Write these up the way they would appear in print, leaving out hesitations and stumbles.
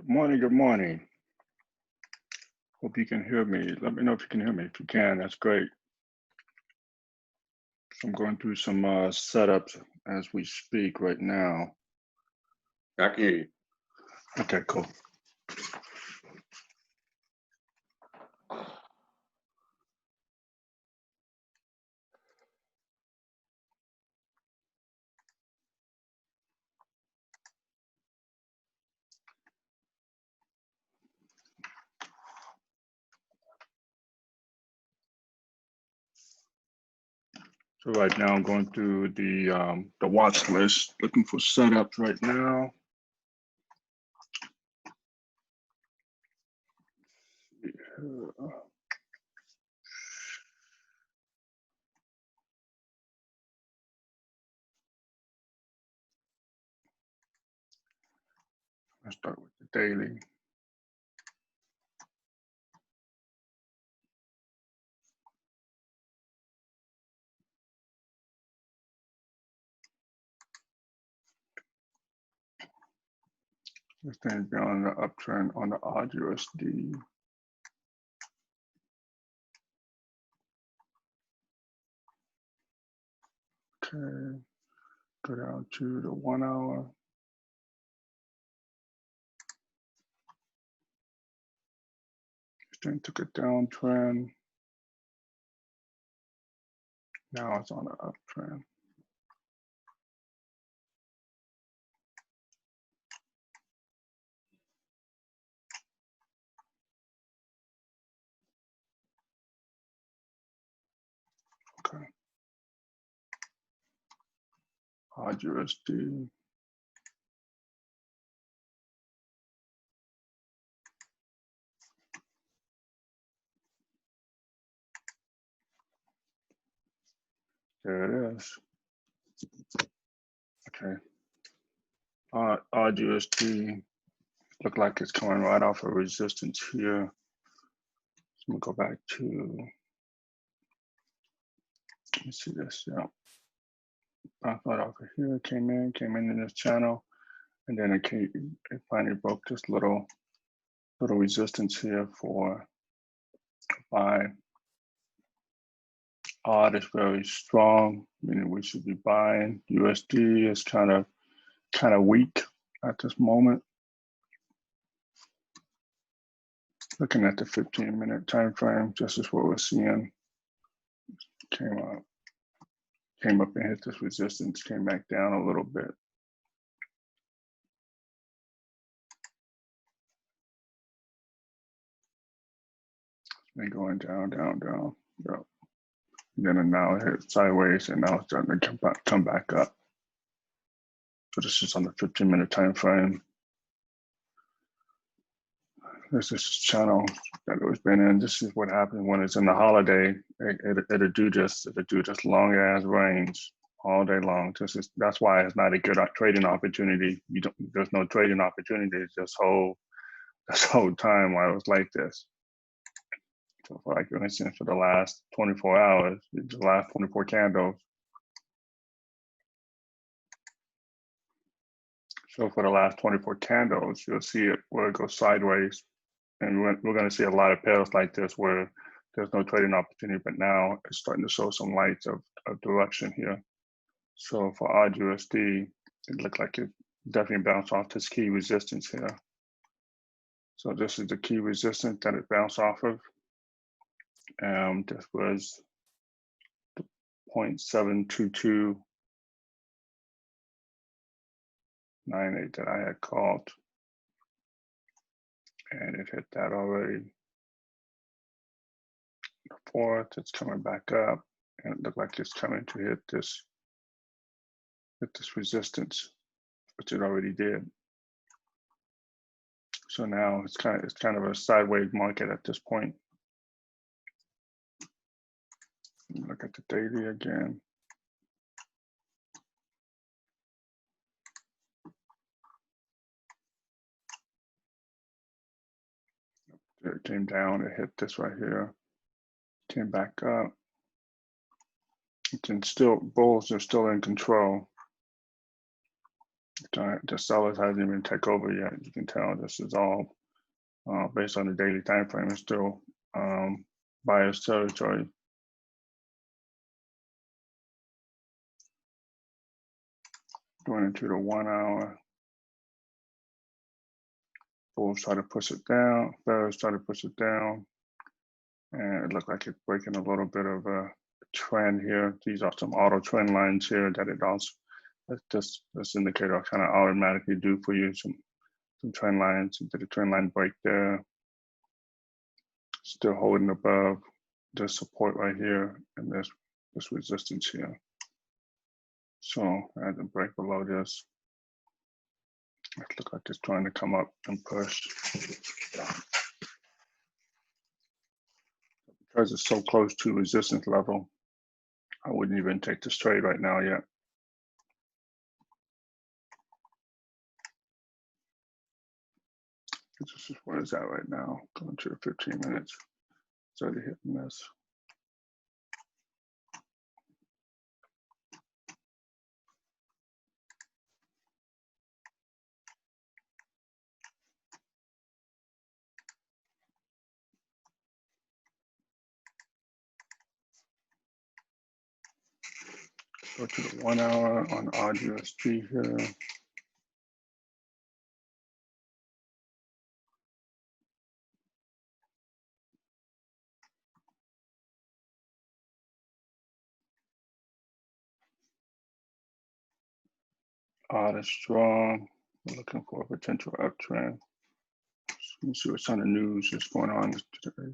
Good morning, good morning. Hope you can hear me. Let me know if you can hear me. If you can, that's great. So I'm going through some setups as we speak right now. I can hear you. Okay, cool. So right now I'm going through the watch list, looking for setups right now. Let's start with the daily. This thing's been on the uptrend on the odd USD. Okay, go down to the 1 hour. This thing took a downtrend. Now it's on the uptrend. Okay. Odd USD. There it is. Okay. Odd USD look like it's coming right off of resistance here. So I'm gonna go back to, let me see this. Yeah. Bounced right off of here, came in this channel, and then it finally broke this little resistance here for buy. Odd is very strong, meaning we should be buying. USD is kind of weak at this moment. Looking at the 15-minute time frame, this is what we're seeing. Came up and hit this resistance, came back down a little bit. It's been going down, down, down. Yep. And then now it hit sideways, and now it's starting to come back up. So this is on the 15-minute time frame. This is the channel that it's been in. This is what happens when it's in the holiday. It'll do just long ass range all day long. That's why it's not a good trading opportunity. There's no trading opportunities this whole time while it was like this. So for instance, for the last 24 hours, the last 24 candles. So for the last 24 candles, you'll see it where it goes sideways. And we're going to see a lot of pairs like this where there's no trading opportunity, but now it's starting to show some lights of direction here. So for odd USD, it looked like it definitely bounced off this key resistance here. So this is the key resistance that it bounced off of. This was 0.72298 that I had called. And it hit that already. The 4th, it's coming back up, and it looked like it's coming to hit this resistance, which it already did. So now it's kind of a sideways market at this point. Look at the daily again. It came down, it hit this right here, came back up. It can still, bulls are still in control. The sellers hasn't even taken over yet. You can tell this is all based on the daily time frame. It's still buyer's territory. Going into the 1 hour. Bulls try to push it down. Bears try to push it down. And it looked like it's breaking a little bit of a trend here. These are some auto trend lines here that it also, this indicator will kind of automatically do for you. Some trend lines. Did a trend line break there. Still holding above this support right here and this resistance here. So I had to break below this. It looks like it's trying to come up and push. Because it's so close to resistance level, I wouldn't even take this trade right now yet. This is where it's at right now. Going to the 15 minutes. It's already hitting this. Go to the 1 hour on RUSG here. Odd is strong. We're looking for a potential uptrend. Let me see what kind of news is going on today.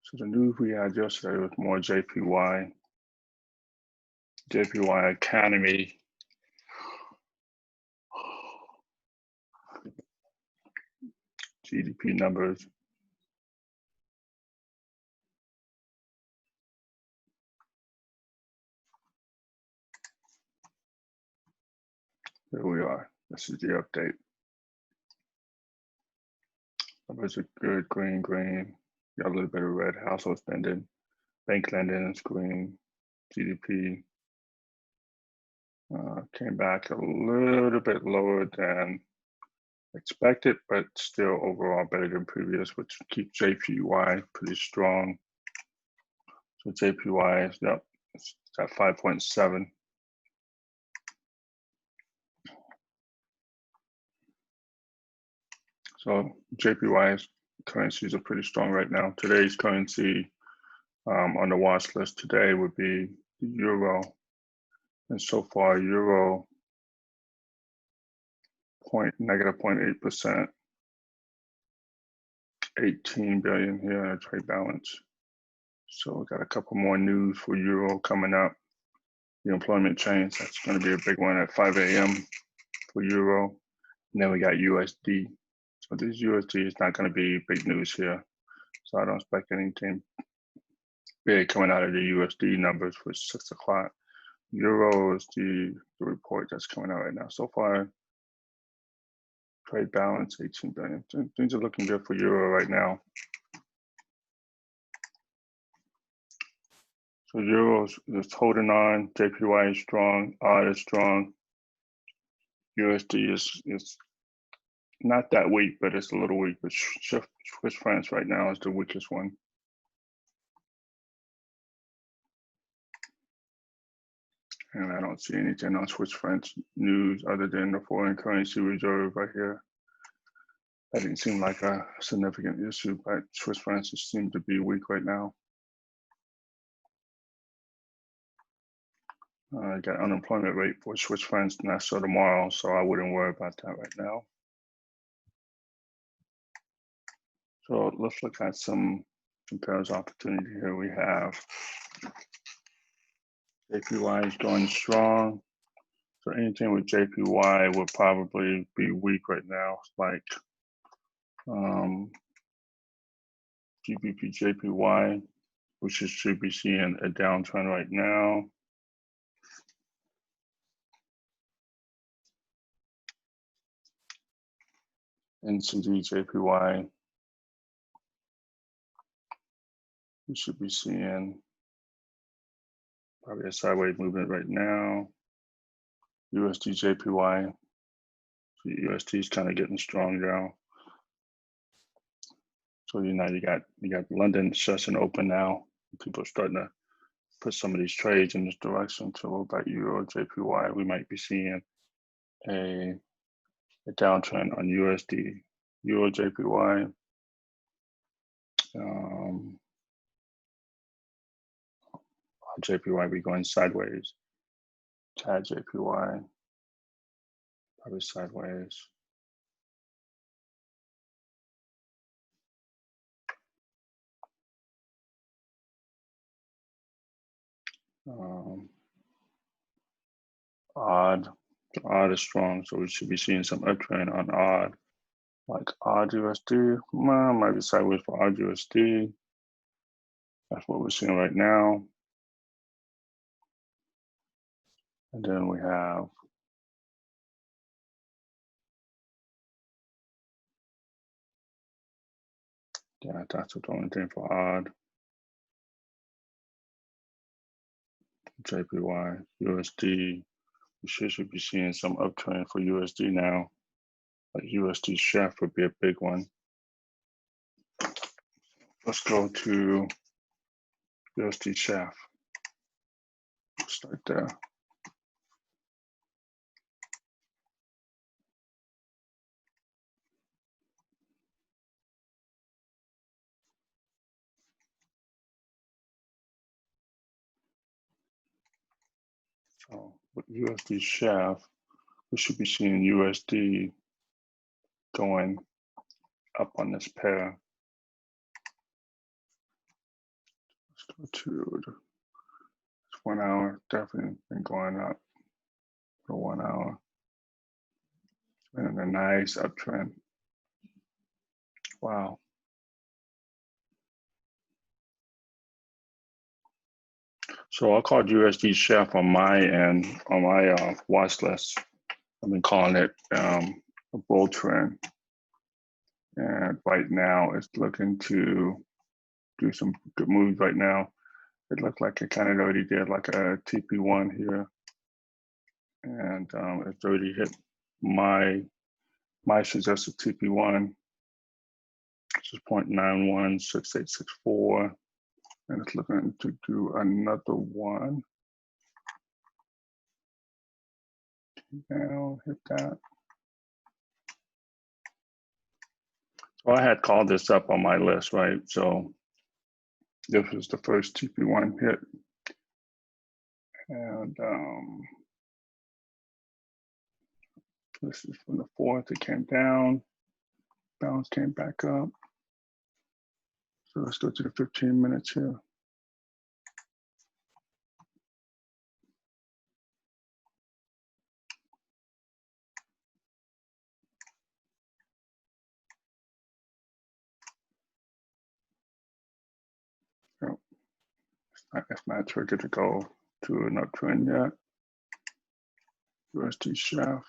So the news we had yesterday was more JPY Academy. GDP numbers. Here we are. This is the update. Numbers are good, green. Got a little bit of red, household spending. Bank lending is green. GDP came back a little bit lower than expected, but still overall better than previous, which keeps JPY pretty strong. So JPY is up, it's at 5.7. So JPY's currencies are pretty strong right now. Today's currency on the watch list today would be the euro. And so far, euro negative 0.8%, 18 billion here in a trade balance. So we got a couple more news for euro coming up. The employment change, that's going to be a big one at 5 a.m. for euro. And then we got USD. So this USD is not going to be big news here. So I don't expect anything big coming out of the USD numbers for 6 o'clock. Euro is the report that's coming out right now. So far, trade balance 18 billion. Things are looking good for euro right now. So euro is holding on. JPY is strong. AUD is strong. USD is not that weak, but it's a little weak. But Swiss francs right now is the weakest one. And I don't see anything on Swiss francs news other than the foreign currency reserve right here. That didn't seem like a significant issue, but Swiss francs seem to be weak right now. Got unemployment rate for Swiss francs not so tomorrow, so I wouldn't worry about that right now. So let's look at some comparison opportunity here. We have JPY is going strong. So anything with JPY would probably be weak right now, like GBP JPY, which should be seeing a downtrend right now. NCD JPY, we should be seeing Probably a sideways movement right now. USD JPY. The USD is kind of getting strong now. So you got London session open now. People are starting to put some of these trades in this direction to look like Euro JPY. We might be seeing a downtrend on USD, Euro JPY. JPY be going sideways. CAD JPY, probably sideways. Odd is strong, so we should be seeing some uptrend on odd, like odd USD. Might be sideways for odd USD. That's what we're seeing right now. And then we have that's the only thing for odd. JPY, USD. We should be seeing some uptrend for USD now. Like USD chef would be a big one. Let's go to USD chef. Start there. So with USD chef, we should be seeing USD going up on this pair. Let's go to the 1 hour, definitely been going up for 1 hour. And a nice uptrend. Wow. So I called USD chef on my end, on my watch list. I've been calling it a bull trend. And right now it's looking to do some good moves right now. It looked like it kind of already did like a TP1 here. And it's already hit my suggested TP1, which is 0.916864. And it's looking to do another one. Now hit that. So I had called this up on my list, right? So this was the first TP1 hit. And this is from the 4th, it came down, bounce came back up. So let's go to the 15 minutes here. So it's not triggered to go to an uptrend yet. USD chef.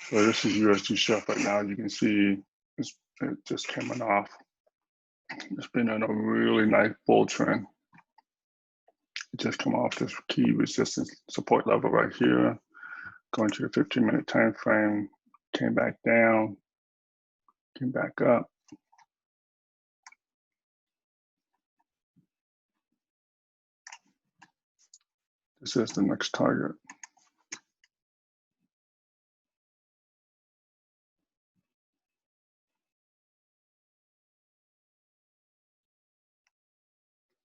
So this is USD chef right now. You can see it just coming off. It's been in a really nice bull trend. It just come off this key resistance support level right here, going to the 15-minute time frame, came back down, came back up. This is the next target.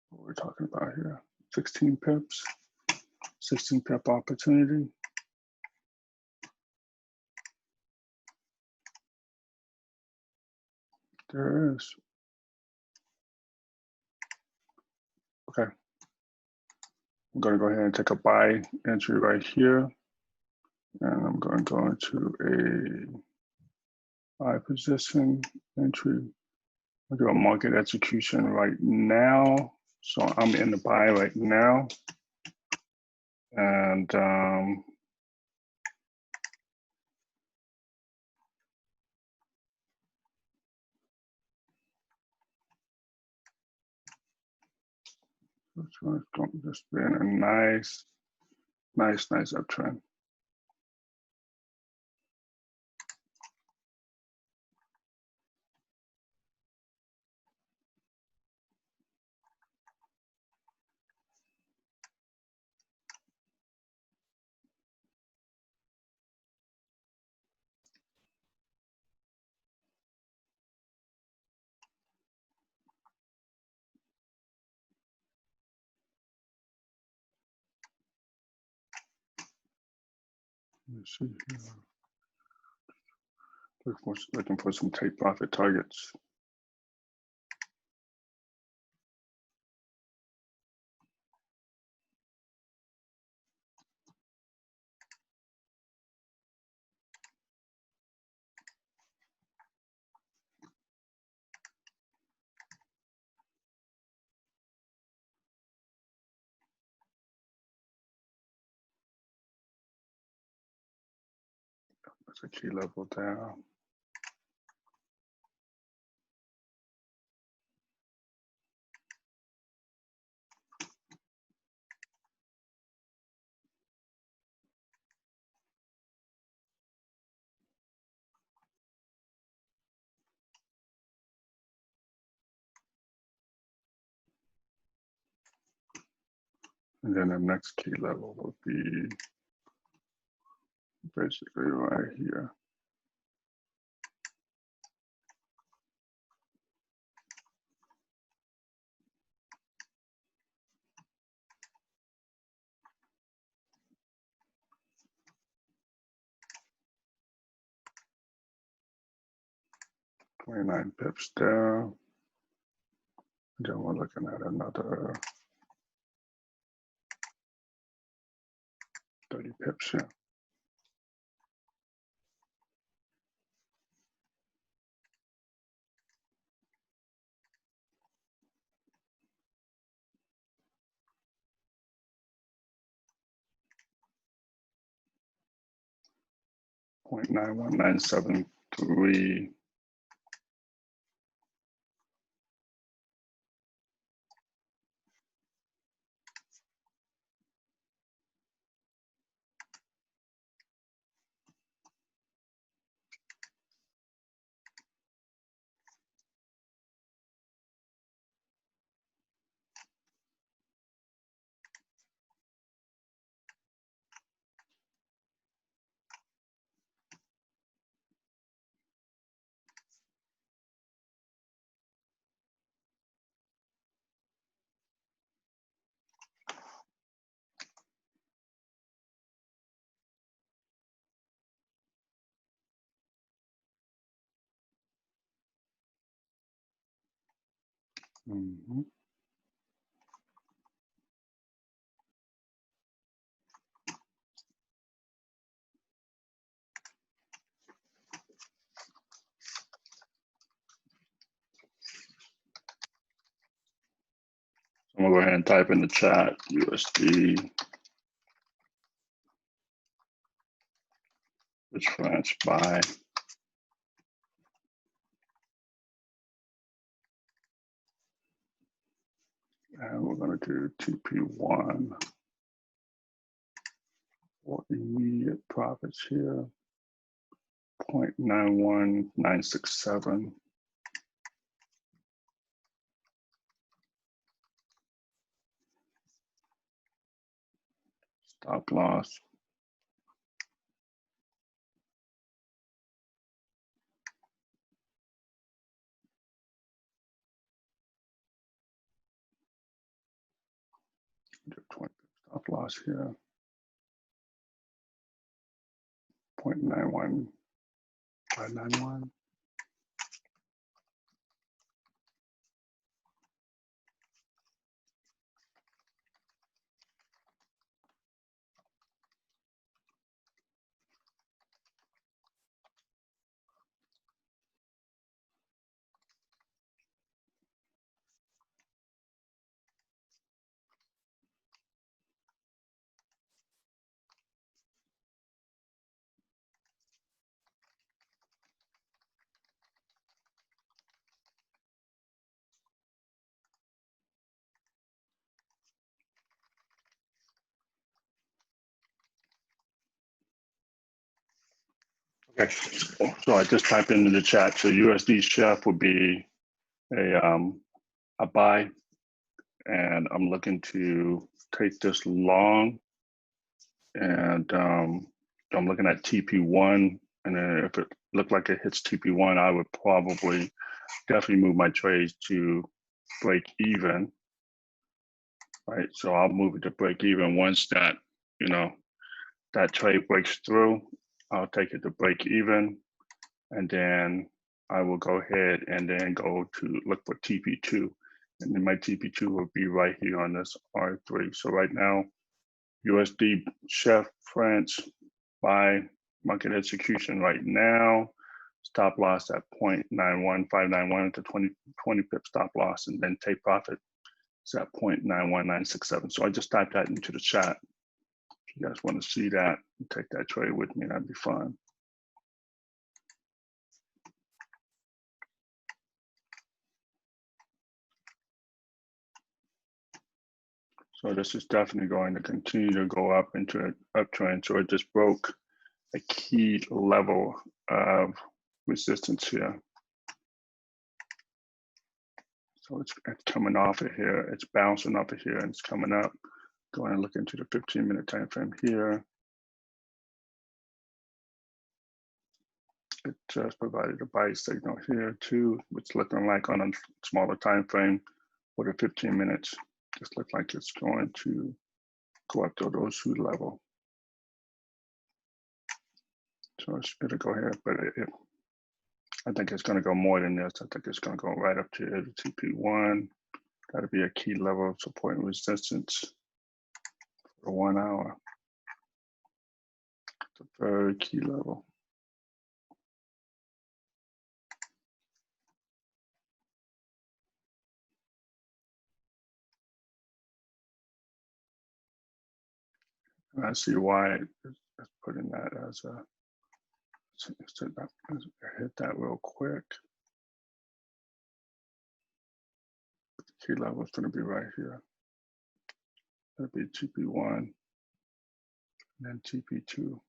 What we're talking about here, 16 pips, 16 pip opportunity. There it is. Okay. I'm going to go ahead and take a buy entry right here. And I'm going to go into a buy position entry. I'll do a market execution right now. So I'm in the buy right now. And this one's just been a nice uptrend. Let's see here. Looking for some take profit targets. That's a key level there. And then the next key level will be basically right here. $29 pips there. Then we're looking at another 30 pips here. .91973. Mm-hmm. I'm gonna go ahead and type in the chat USD, Swiss francs buy. And we're gonna do TP1 for immediate profits here, 0.91967. Stop loss. Do 20 stop loss here. 0.91591. Okay, so I just typed into the chat. So USD chef would be a buy, and I'm looking to take this long, and I'm looking at TP1, and then if it looked like it hits TP1, I would probably definitely move my trades to break even, right? So I'll move it to break even. Once that, you know, that trade breaks through, I'll take it to break even, and then I will go ahead and then go to look for TP2. And then my TP2 will be right here on this R3. So right now, USD chef France buy market execution right now. Stop loss at 0.91591 to 20 pip stop loss, and then take profit is at 0.91967. So I just typed that into the chat. If you guys want to see that, take that trade with me, that'd be fun. So this is definitely going to continue to go up into an uptrend. So it just broke a key level of resistance here. So it's coming off of here. It's bouncing off of here and it's coming up. Go ahead and look into the 15-minute time frame here. It just provided a buy signal here too, which looking like on a smaller time frame for the 15 minutes. Just look like it's going to go up to those two level. So it's going to go here, but I think it's going to go more than this. I think it's going to go right up to the TP1. That'll be a key level of support and resistance for 1 hour. It's a very key level. And I see why it's putting that as a, hit that real quick. The key level is going to be right here. That'll be TP1 and then TP2.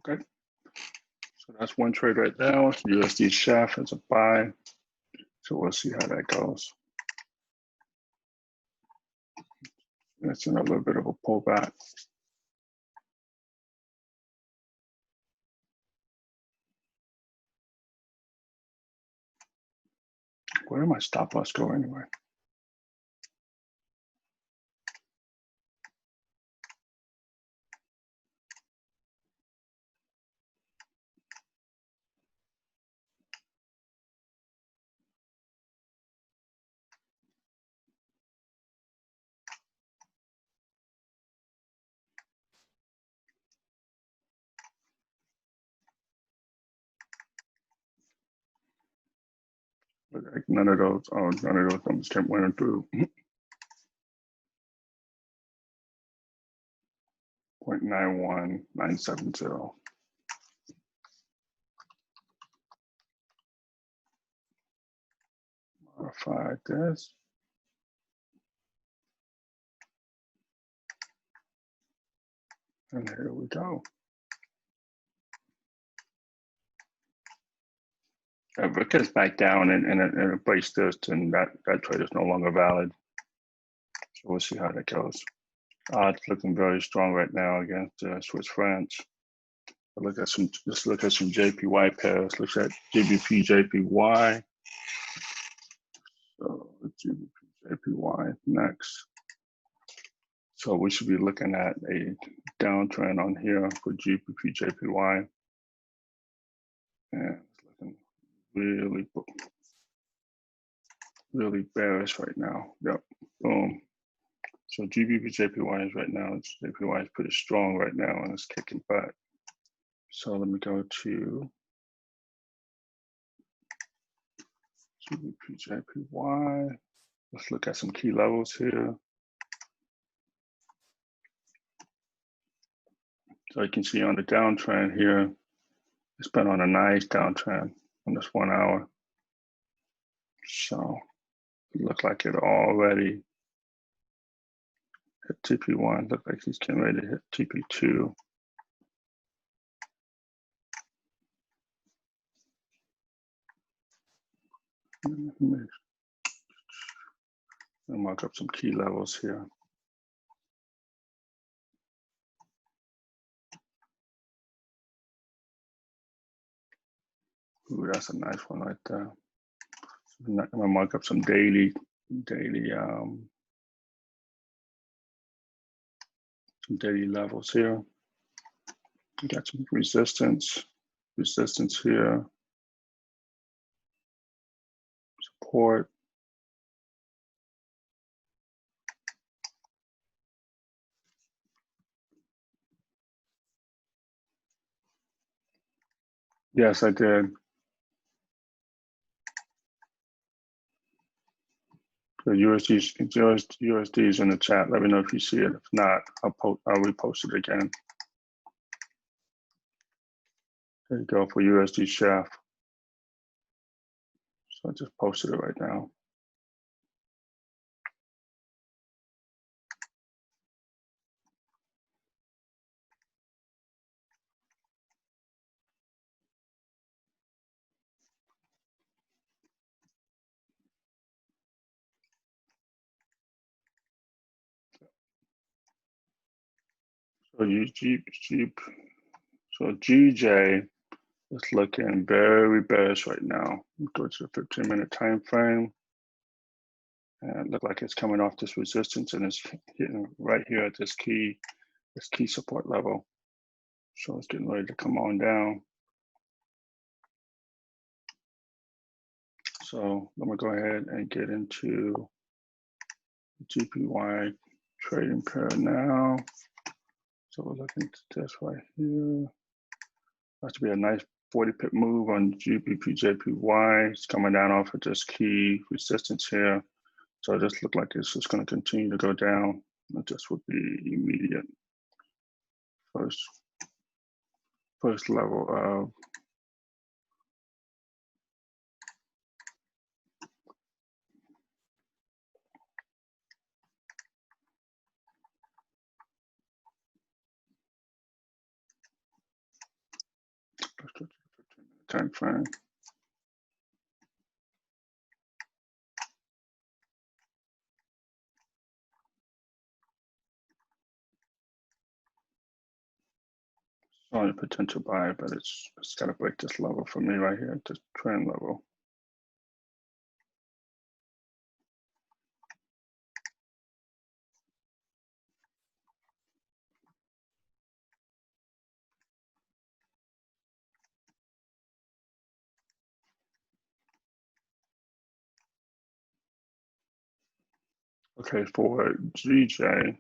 Okay. So that's one trade right now. USD chef as a buy. So we'll see how that goes. It's in a little bit of a pullback. Where did my stop loss go anyway? Like none of those numbers kept winning through. 0.91970. Modify this. And here we go. If it gets back down and it breaks this, then that trade is no longer valid. So we'll see how that goes. It's looking very strong right now against Swiss francs. Let's look at some JPY pairs. Look at GBP JPY. So GBP JPY next. So we should be looking at a downtrend on here for GBP JPY. And it's looking really bearish right now. Yep, boom. So GBP JPY is right now, JPY is pretty strong right now and it's kicking back. So let me go to GBP JPY. Let's look at some key levels here. So you can see on the downtrend here, it's been on a nice downtrend on this 1 hour. So Look like it already hit TP1. Look like he's getting ready to hit TP2. I'll mark up some key levels here. Ooh, that's a nice one right there. I'm gonna mark up some daily levels here. We got some resistance here, support. Yes, I did. The USD is in the chat. Let me know if you see it. If not, I'll repost it again. There you go for USD chef. So I just posted it right now. So GJ is looking very bearish right now. Go to the 15-minute time frame. And it looks like it's coming off this resistance and it's hitting right here at this key support level. So it's getting ready to come on down. So I'm gonna go ahead and get into the GPY trading pair now. So we're looking at this right here. That should be a nice 40 pip move on GBP JPY. It's coming down off of this key resistance here. So this looks like it's just going to continue to go down. This would be immediate first level of time frame. Only potential buy, but it's got to break this level for me right here, this trend level. Okay, for GJ,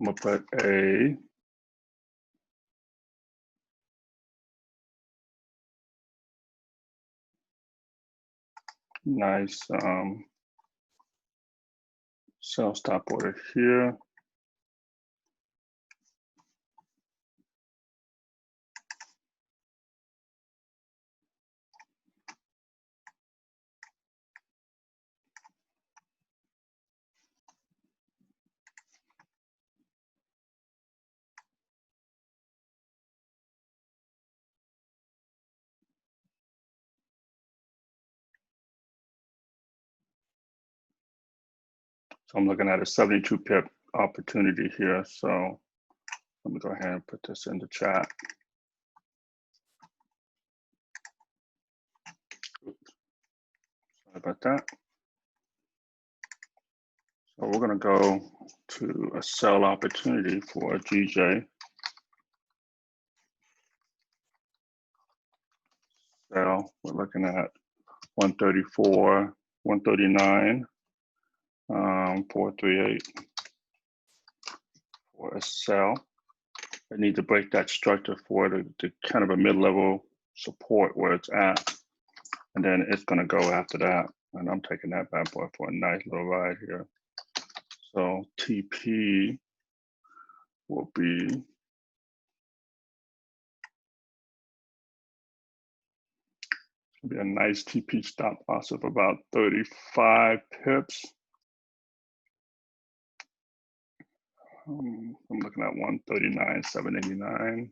I'm gonna put a nice sell stop order here. So I'm looking at a 72 pip opportunity here. So let me go ahead and put this in the chat. Oops. Sorry about that. So we're going to go to a sell opportunity for GJ. Sell, we're looking at 134, 139, 438 for a sell. I need to break that structure for the kind of a mid-level support where it's at. And then it's gonna go after that. And I'm taking that bad boy for a nice little ride here. So TP will be a nice TP stop loss of about 35 pips. I'm looking at 139,789.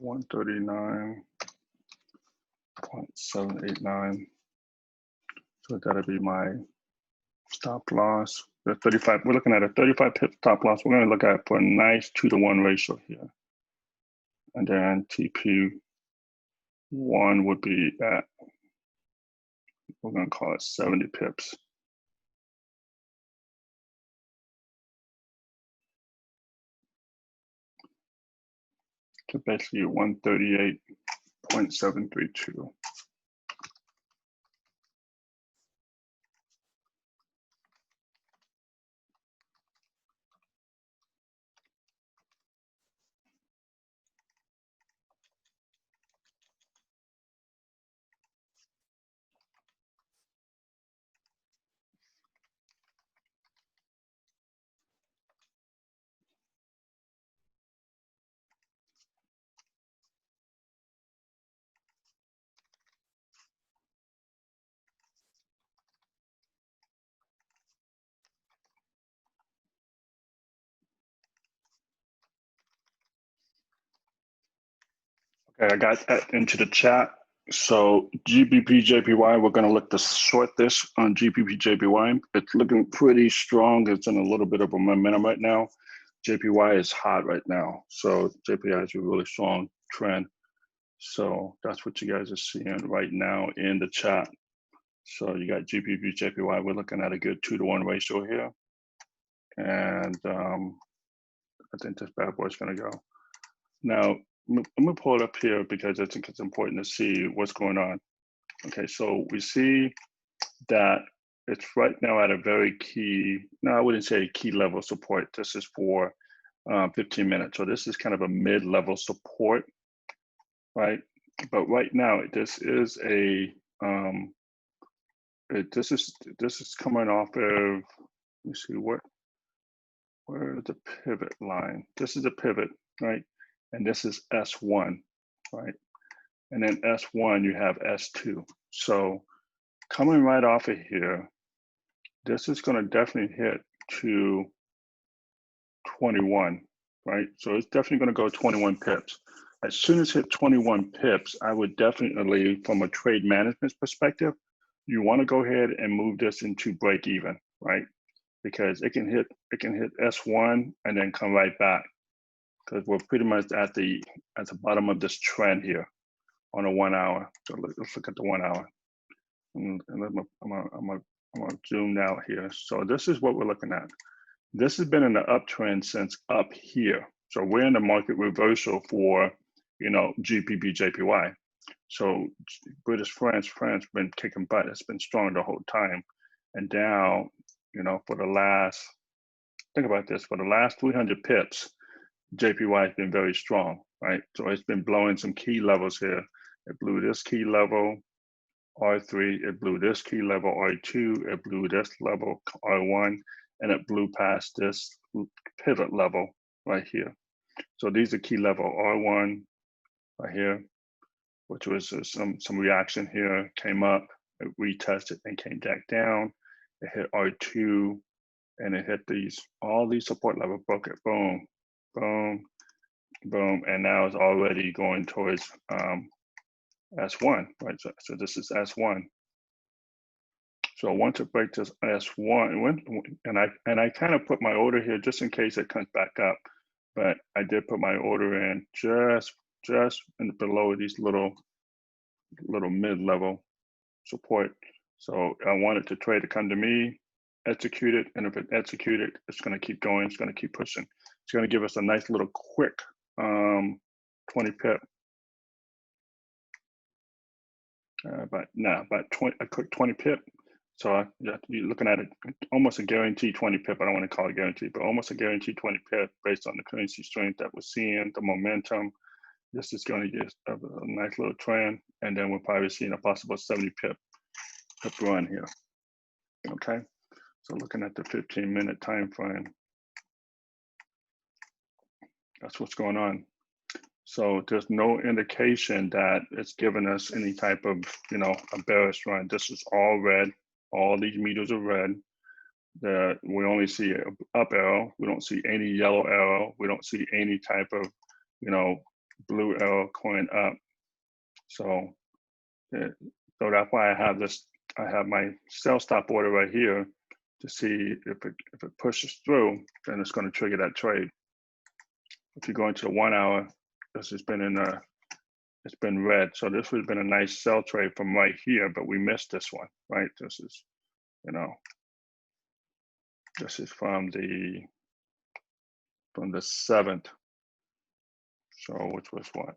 $139.789. So that'll be my stop loss. The 35. We're looking at a 35 pip stop loss. We're going to look at for a nice 2-to-1 ratio here. And then TP1 would be at, we're going to call it 70 pips. So basically 138.732. Okay, I got that into the chat. So GBP JPY, we're going to look to short this on GBP JPY. It's looking pretty strong. It's in a little bit of a momentum right now. JPY is hot right now. So JPY is a really strong trend. So that's what you guys are seeing right now in the chat. So you got GBP JPY. We're looking at a good 2-to-1 ratio here. And I think this bad boy is going to go. Now, I'm gonna pull it up here because I think it's important to see what's going on. Okay, so we see that it's right now at a very key, no, I wouldn't say key level support. This is for 15 minutes. So this is kind of a mid-level support, right? But right now, this is a, this is coming off of, let me see, where is the pivot line? This is a pivot, right? And this is S1, right? And then S1, you have S2. So coming right off of here, this is gonna definitely hit to 21, right? So it's definitely gonna go 21 pips. As soon as it hit 21 pips, I would definitely, from a trade management perspective, you wanna go ahead and move this into break even, right? Because it can hit S1 and then come right back. Because we're pretty much at the bottom of this trend here on a 1 hour. So let's look at the 1 hour. And I'm gonna zoom out here. So this is what we're looking at. This has been in the uptrend since up here. So we're in the market reversal for, GBP JPY. So British France been kicking butt. It's been strong the whole time. And now, for the last, think about this, for the last 300 pips, JPY has been very strong, right? So it's been blowing some key levels here. It blew this key level, R3, it blew this key level, R2, it blew this level, R1, and it blew past this pivot level right here. So these are key level, R1 right here, which was some reaction here, came up, it retested and came back down. It hit R2, and it hit all these support levels, broke it, boom, boom, boom, and now it's already going towards S1, right? So this is S1. So once it breaks this S1, and I kind of put my order here just in case it comes back up, but I did put my order in just below these little mid-level support. So I want it to trade to come to me, execute it, and if it executed, it's going to keep going. It's going to keep pushing. It's going to give us a nice little quick 20 pip. About 20, a quick 20 pip. So you're looking at it almost a guaranteed 20 pip. I don't want to call it guaranteed, but almost a guaranteed 20 pip based on the currency strength that we're seeing, the momentum. This is going to get a nice little trend, and then we're probably seeing a possible 70 pip run here. Okay, so looking at the 15-minute time frame, that's what's going on. So there's no indication that it's giving us any type of, a bearish run. This is all red. All these meters are red. We only see an up arrow. We don't see any yellow arrow. We don't see any type of, blue arrow going up. So that's why I have this. I have my sell stop order right here to see if it pushes through, then it's going to trigger that trade. If you go into the 1 hour, this has been it's been red. So this would have been a nice sell trade from right here, but we missed this one, right? This is, this is from the 7th. So which was what?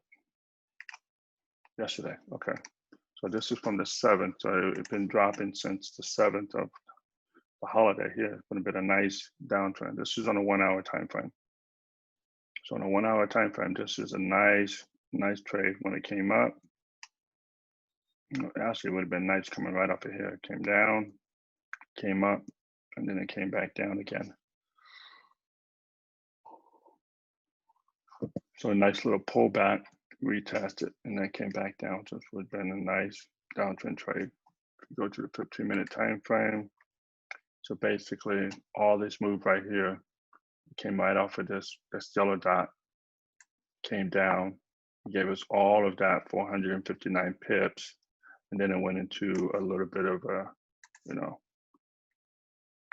Yesterday. Okay. So this is from the 7th. So it's been dropping since the 7th of the holiday here. It's been a nice downtrend. This is on a 1 hour time frame. So on a 1 hour time frame, this is a nice trade when it came up. Actually, it would have been nice coming right off of here. It came down, came up, and then it came back down again. So a nice little pullback, retested, and then came back down. So it would have been a nice downtrend trade. If you go to the 15-minute time frame, so basically all this move right here came right off of this yellow dot, came down, gave us all of that 459 pips, and then it went into a little bit of a,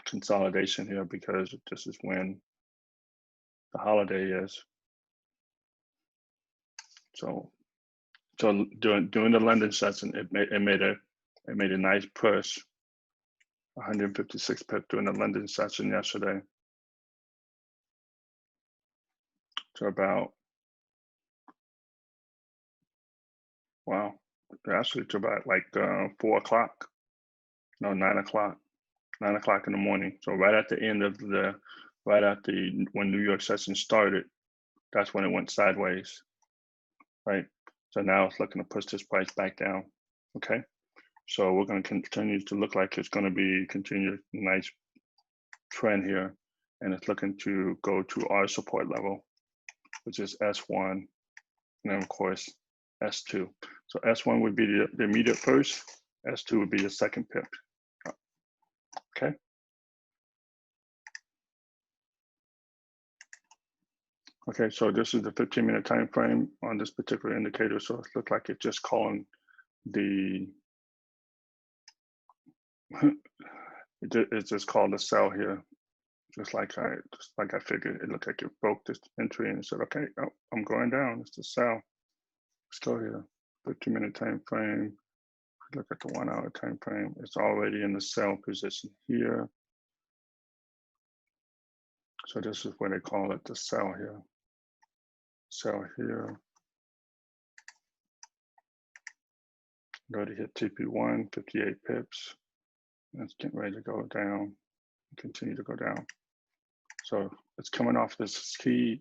consolidation here because this is when the holiday is. So during the London session, it made a nice push, 156 pip during the London session yesterday. To about, wow, actually to about like 4 o'clock, no, 9 o'clock. 9 o'clock in the morning. So right at the end of when New York session started, that's when it went sideways, right? So now it's looking to push this price back down, okay? So we're going to continue to look like it's going to be continued nice trend here, and it's looking to go to our support level, which is S1, and then of course S2. So S1 would be the immediate first, S2 would be the second pip. Okay. Okay, so this is the 15-minute time frame on this particular indicator. So it looks like it's just calling the, it's just called a sell here. Just like I figured. It looked like it broke this entry and said, okay, oh, I'm going down. It's a sell. Let's go here. 15-minute time frame. Look at the 1 hour time frame. It's already in the sell position here. So this is what they call it, the sell here. Sell here. Go to hit TP1, 58 pips. It's getting ready to go down, continue to go down. So it's coming off this key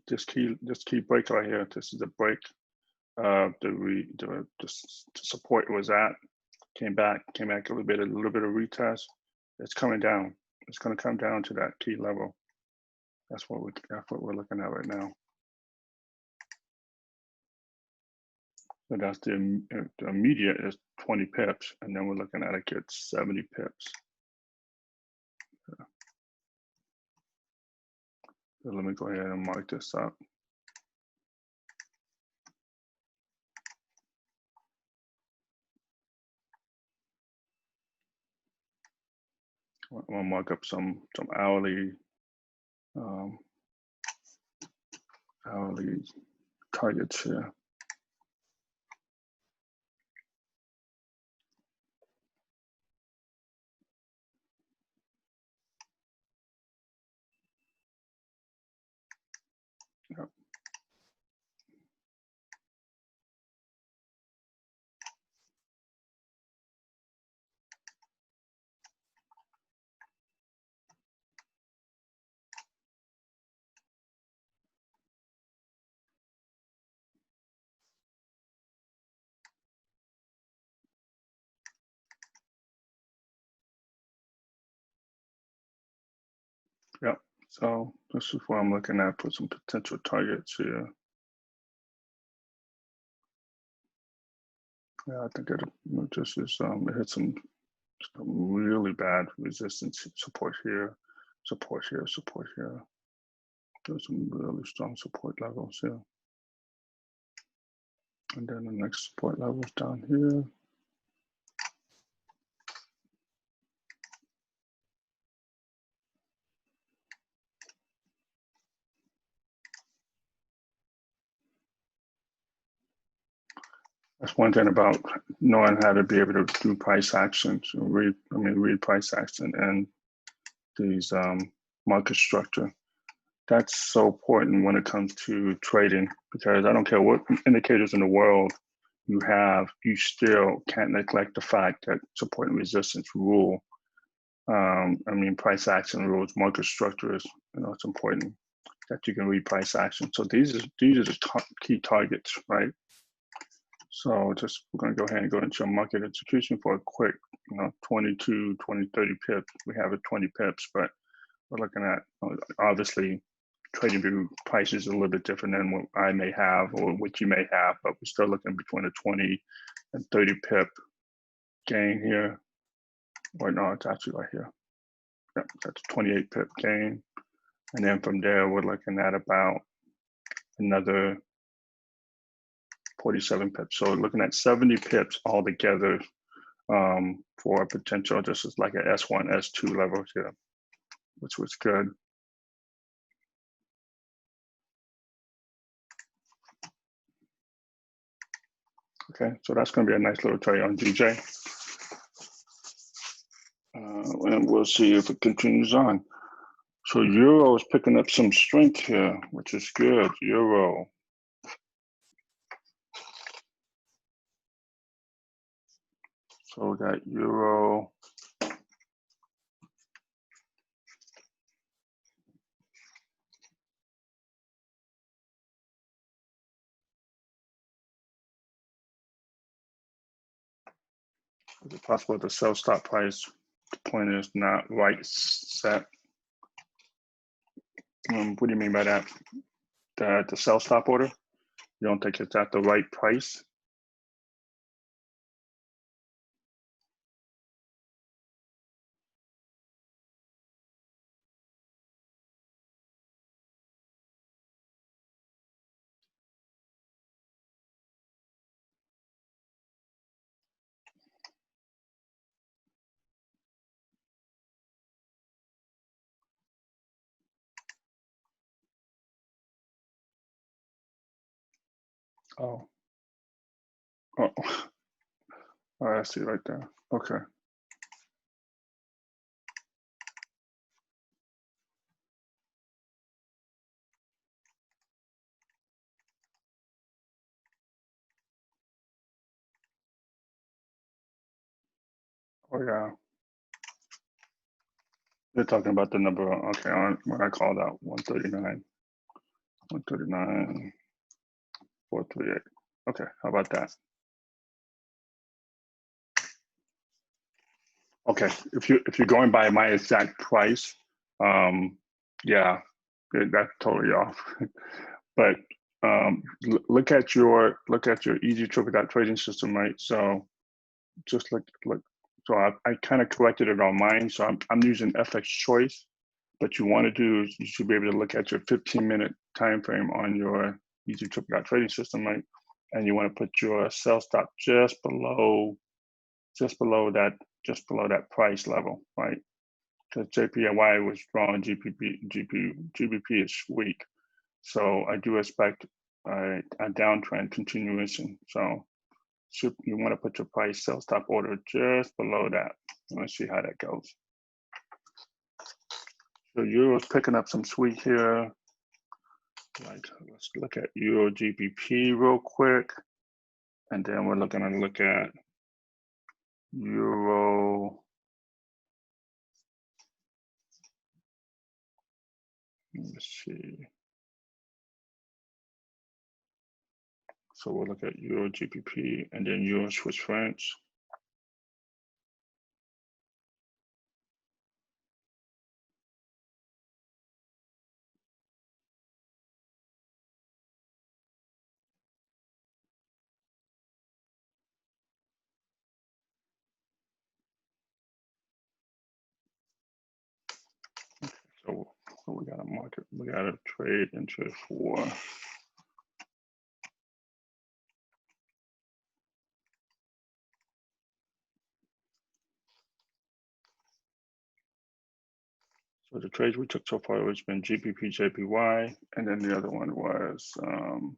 break right here. This is the break. The support was at. Came back a little bit of retest. It's coming down. It's going to come down to that key level. That's what we're looking at right now. So that's the immediate is 20 pips, and then we're looking at it get 70 pips. So let me go ahead and mark this up. I'm gonna mark up some hourly targets here. Yep. Yep. So this is what I'm looking at for some potential targets here. Yeah, I think it just is, it hit some really bad resistance support here, support here, support here. There's some really strong support levels here. And then the next support levels down here. That's one thing about knowing how to be able to do price actions, read price action and these market structure. That's so important when it comes to trading, because I don't care what indicators in the world you have, you still can't neglect the fact that support and resistance rule. Price action rules, market structures, it's important that you can read price action. So these are the key targets, right? So just we're going to go ahead and go into a market execution for a quick, 22, 20, 30 pips. We have it 20 pips, but we're looking at, obviously, trading view price is a little bit different than what I may have or what you may have, but we're still looking between a 20 and 30 pip gain here. Or no, it's actually right here. Yep, that's 28 pip gain. And then from there, we're looking at about another 47 pips. So looking at 70 pips altogether for a potential, this is like an S1, S2 level here, which was good. Okay, so that's going to be a nice little trade on DJ. And we'll see if it continues on. So Euro is picking up some strength here, which is good. Euro. So we got Euro. Is it possible the sell stop price point is not right set? What do you mean by that? The sell stop order? You don't think it's at the right price? Oh. Oh. Oh, I see right there. Okay. Oh yeah. You're talking about the number, okay, on what I called out 139, 139, 438. Okay, how about that? Okay, if you're going by my exact price, yeah, that's totally off. But look at your easy triple dot trading system, right? So just look. So I kind of corrected it on mine. So I'm using FX choice. What you want to do is you should be able to look at your 15-minute time frame on your easy triple dot trading system, right? And you want to put your sell stop just below that price level, right? Because JPY was strong, GBP is weak. So I do expect a downtrend continuation. So you want to put your price sell stop order just below that. Let's see how that goes. So Euro's picking up some sweet here. Right, let's look at Euro GBP real quick. And then we're looking to look at Euro. Let's see. So we'll look at Euro GBP and then Euro Swiss francs. So we got a market, we got a trade into for so the trades we took so far has been GBP, JPY, and then the other one was I'm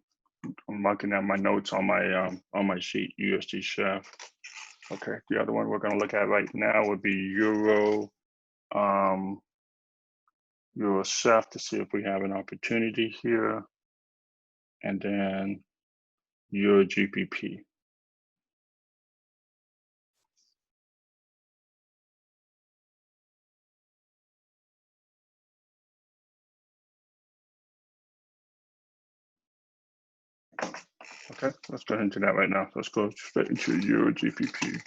marking out my notes on my sheet, USD Chef. Okay, the other one we're going to look at right now would be Euro Euro Chef to see if we have an opportunity here, and then Euro GBP. Okay, let's go into that right now. Let's go straight into Euro GBP.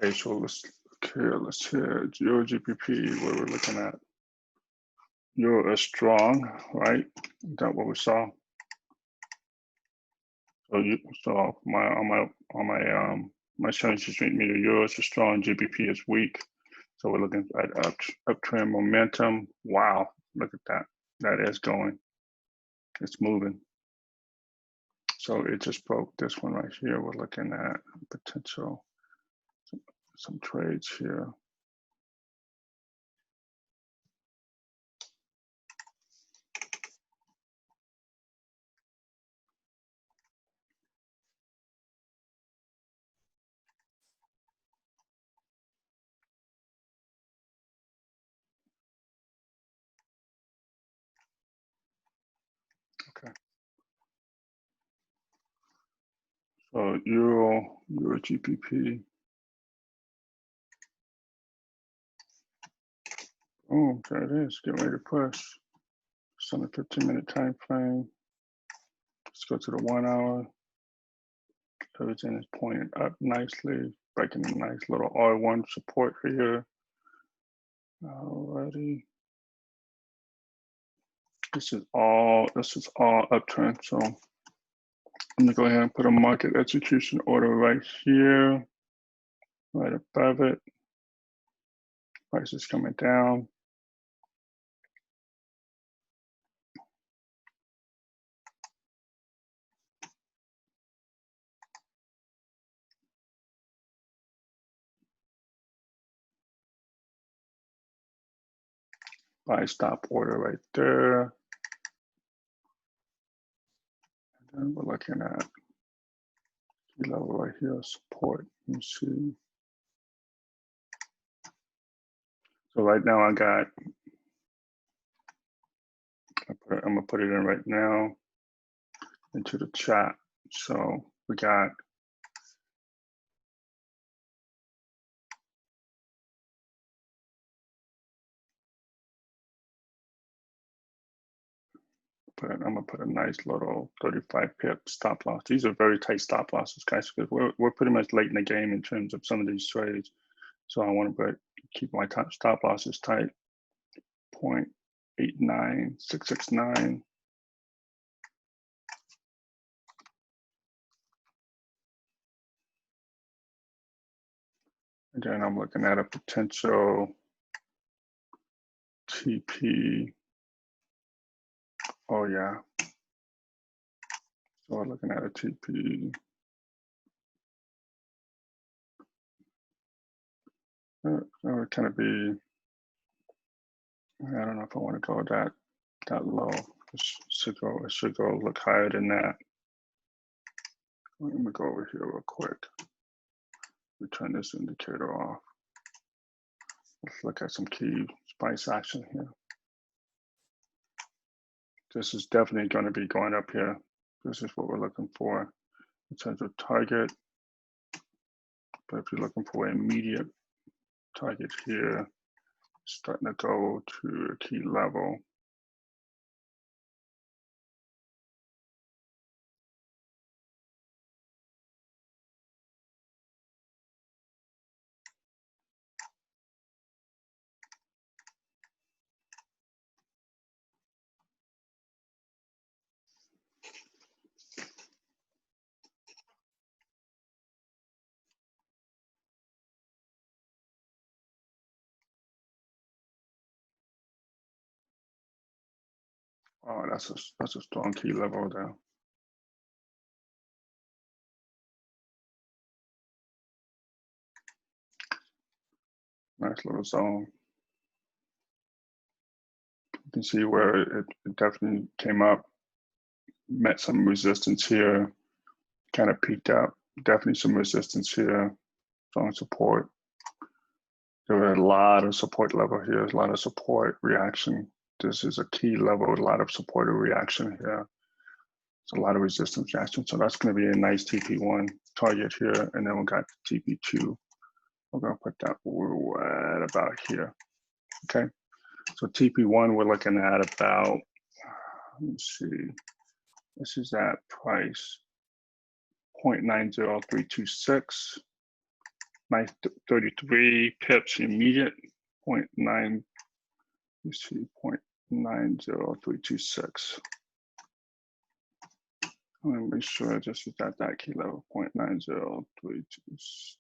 Okay, so let's hit Euro GBP where we're looking at. Euro is strong, right? Is that what we saw? So my change to meter Euro is strong, GBP is weak. So we're looking at uptrend momentum. Wow, look at that. That is going. It's moving. So it just broke this one right here. We're looking at potential some trades here. Okay. So Euro GBP. Oh, there it is. Get ready to push. It's on a 15-minute time frame. Let's go to the 1 hour. Everything is pointing up nicely, breaking a nice little R1 support here. Alrighty. This is all uptrend. So I'm gonna go ahead and put a market execution order right here, right above it. Price is coming down. Buy stop order right there. And then we're looking at key level right here, support. You see. So right now I'm gonna put it in right now into the chat. So we got I'm gonna put a nice little 35 pip stop loss. These are very tight stop losses, guys, because we're pretty much late in the game in terms of some of these trades. So I want to keep my top stop losses tight. 0.89669. And then I'm looking at a potential TP. Oh yeah. So we're looking at a TP. That would kind of be, I don't know if I want to go that low. It should go look higher than that. Let me go over here real quick. We turn this indicator off. Let's look at some key price action here. This is definitely going to be going up here. This is what we're looking for in terms of target. But if you're looking for an immediate target here, starting to go to a key level. Oh, that's a strong key level there. Nice little zone. You can see where it definitely came up, met some resistance here, kind of peaked out. Definitely some resistance here, strong support. There were a lot of support level here, a lot of support reaction. This is a key level, a lot of support or reaction here. It's a lot of resistance reaction. So that's going to be a nice TP1 target here. And then we got TP2. We're going to put that right about here. Okay. So TP1, we're looking at about, let me see, this is at price 0.90326. Nice 33 pips immediate, 0.9, you see 0.90326. Let me make sure this is at that key level, 0.90326.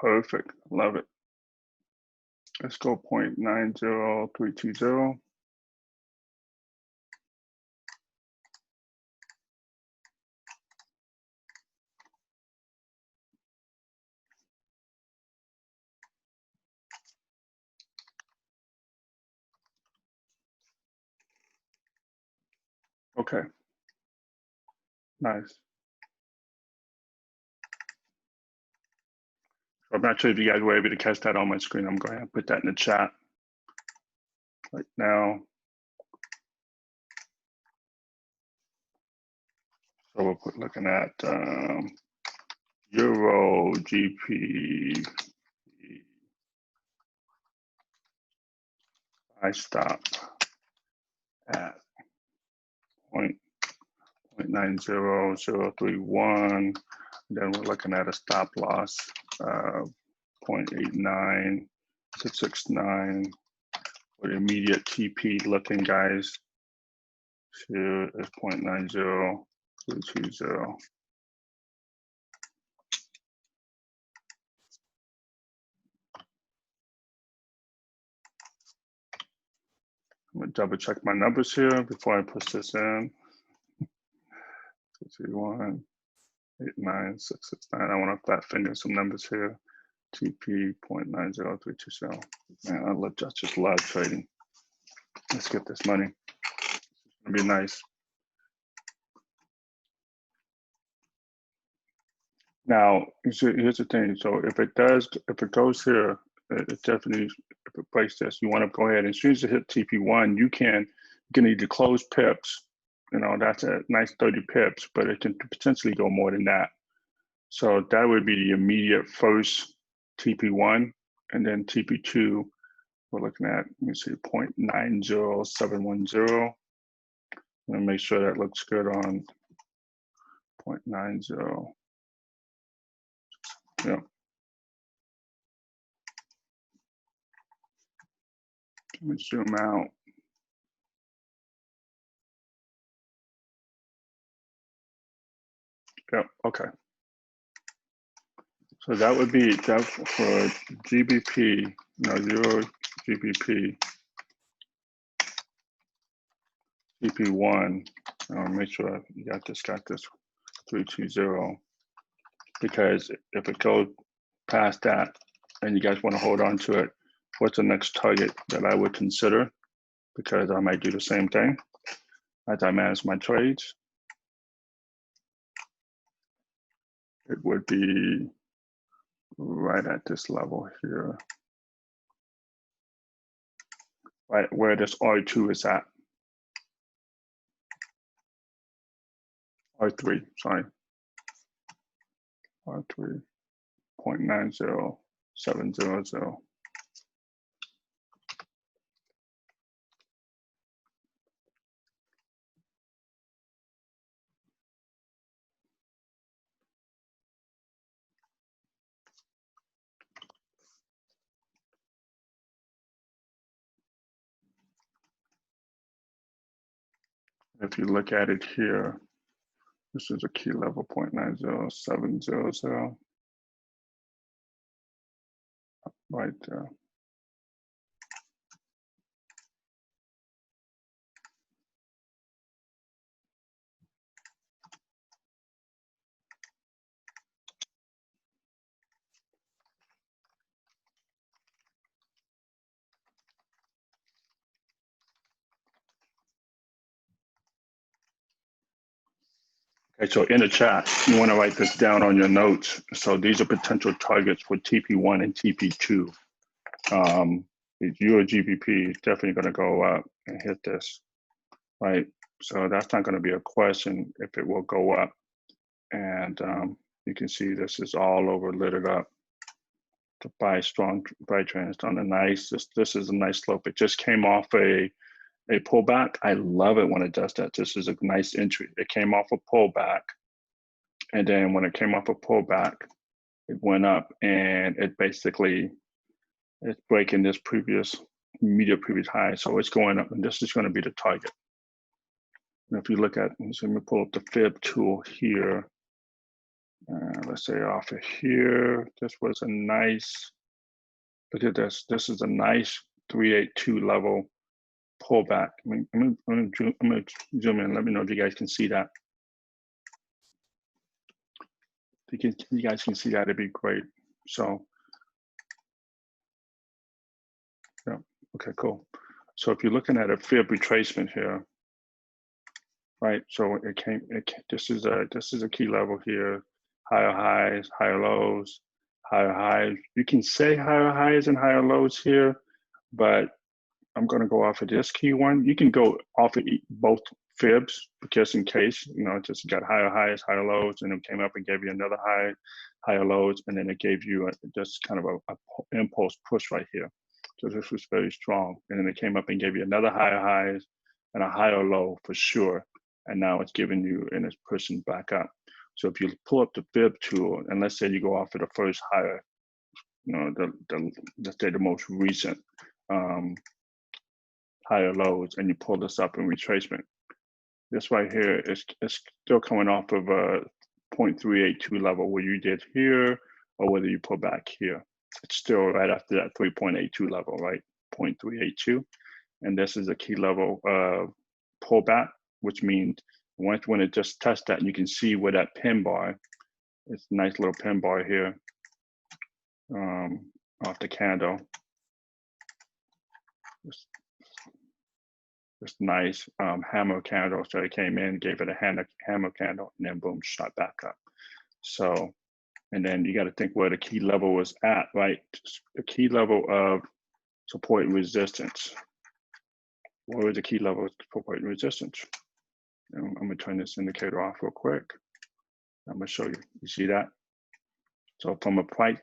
Perfect, love it. Let's go 0.90320. Okay, nice. I'm not sure if you guys were able to catch that on my screen. I'm going to put that in the chat right now. So we're looking at Euro GP. I stop at 0.90031. Then we're looking at a stop loss of 0.89669. With immediate TP looking, guys. Here is 0.90320. I'm gonna double check my numbers here before I push this in. 231, 89669. I want to fat finger some numbers here. TP 0.90320. Man, I just love trading. Let's get this money. It's gonna be nice. Now, here's the thing. So if it goes here, it definitely, if it breaks this, you want to go ahead and as soon as it hit TP1, you can either close pips. You know, that's a nice 30 pips, but it can potentially go more than that. So that would be the immediate first TP1, and then TP2, we're looking at, let me see, 0.90710. Let me make sure that looks good on 0.90. Yeah. Let me zoom out. Yep, okay. So that would be that for GBP, Euro GBP, TP1. Make sure you got this 320, because if it goes past that and you guys want to hold on to it, what's the next target that I would consider? Because I might do the same thing as I manage my trades. It would be right at this level here, right where this R2 is at. R3, sorry. R3, 0.90700. If you look at it here, this is a key level 0.90700 right there. Okay, so in the chat, you want to write this down on your notes. So these are potential targets for TP1 and TP2. If you're a GBP, it's definitely going to go up and hit this, right? So that's not going to be a question if it will go up. And you can see this is all over littered up to buy strong buy trends on a nice, this is a nice slope. It just came off a pullback. I love it when it does that. This is a nice entry. It came off a pullback. And then when it came off a pullback, it went up and it basically, it's breaking this previous high. So it's going up and this is going to be the target. And if you look at, so let me pull up the fib tool here. Let's say off of here, this was a nice, look at this. This is a nice 382 level pullback. I'm gonna zoom in. Let me know if you guys can see that. If you guys can see that, it'd be great. So, yeah, okay, cool. So if you're looking at a fib retracement here, right? So this is a key level here. Higher highs, higher lows, higher highs. You can say higher highs and higher lows here, but I'm going to go off of this key one. You can go off of both fibs because in case, you know, just got higher highs, higher lows, and it came up and gave you another high, higher lows, and then it gave you just kind of a impulse push right here. So this was very strong. And then it came up and gave you another higher highs and a higher low for sure. And now it's giving you, and it's pushing back up. So if you pull up the fib tool, and let's say you go off of the first higher, you know, let's say the most recent higher lows, and you pull this up in retracement. This right here is still coming off of a 0.382 level where you did here, or whether you pull back here. It's still right after that 3.82 level, right? 0.382. And this is a key level pullback, which means when it just tests that, you can see where that pin bar, it's a nice little pin bar here off the candle. This nice hammer candle. So it came in, gave it a hammer candle, and then boom, shot back up. So, and then you got to think where the key level was at, right? The key level of support and resistance. Where was the key level of support and resistance? And I'm gonna turn this indicator off real quick. I'm gonna show you. You see that? So from a price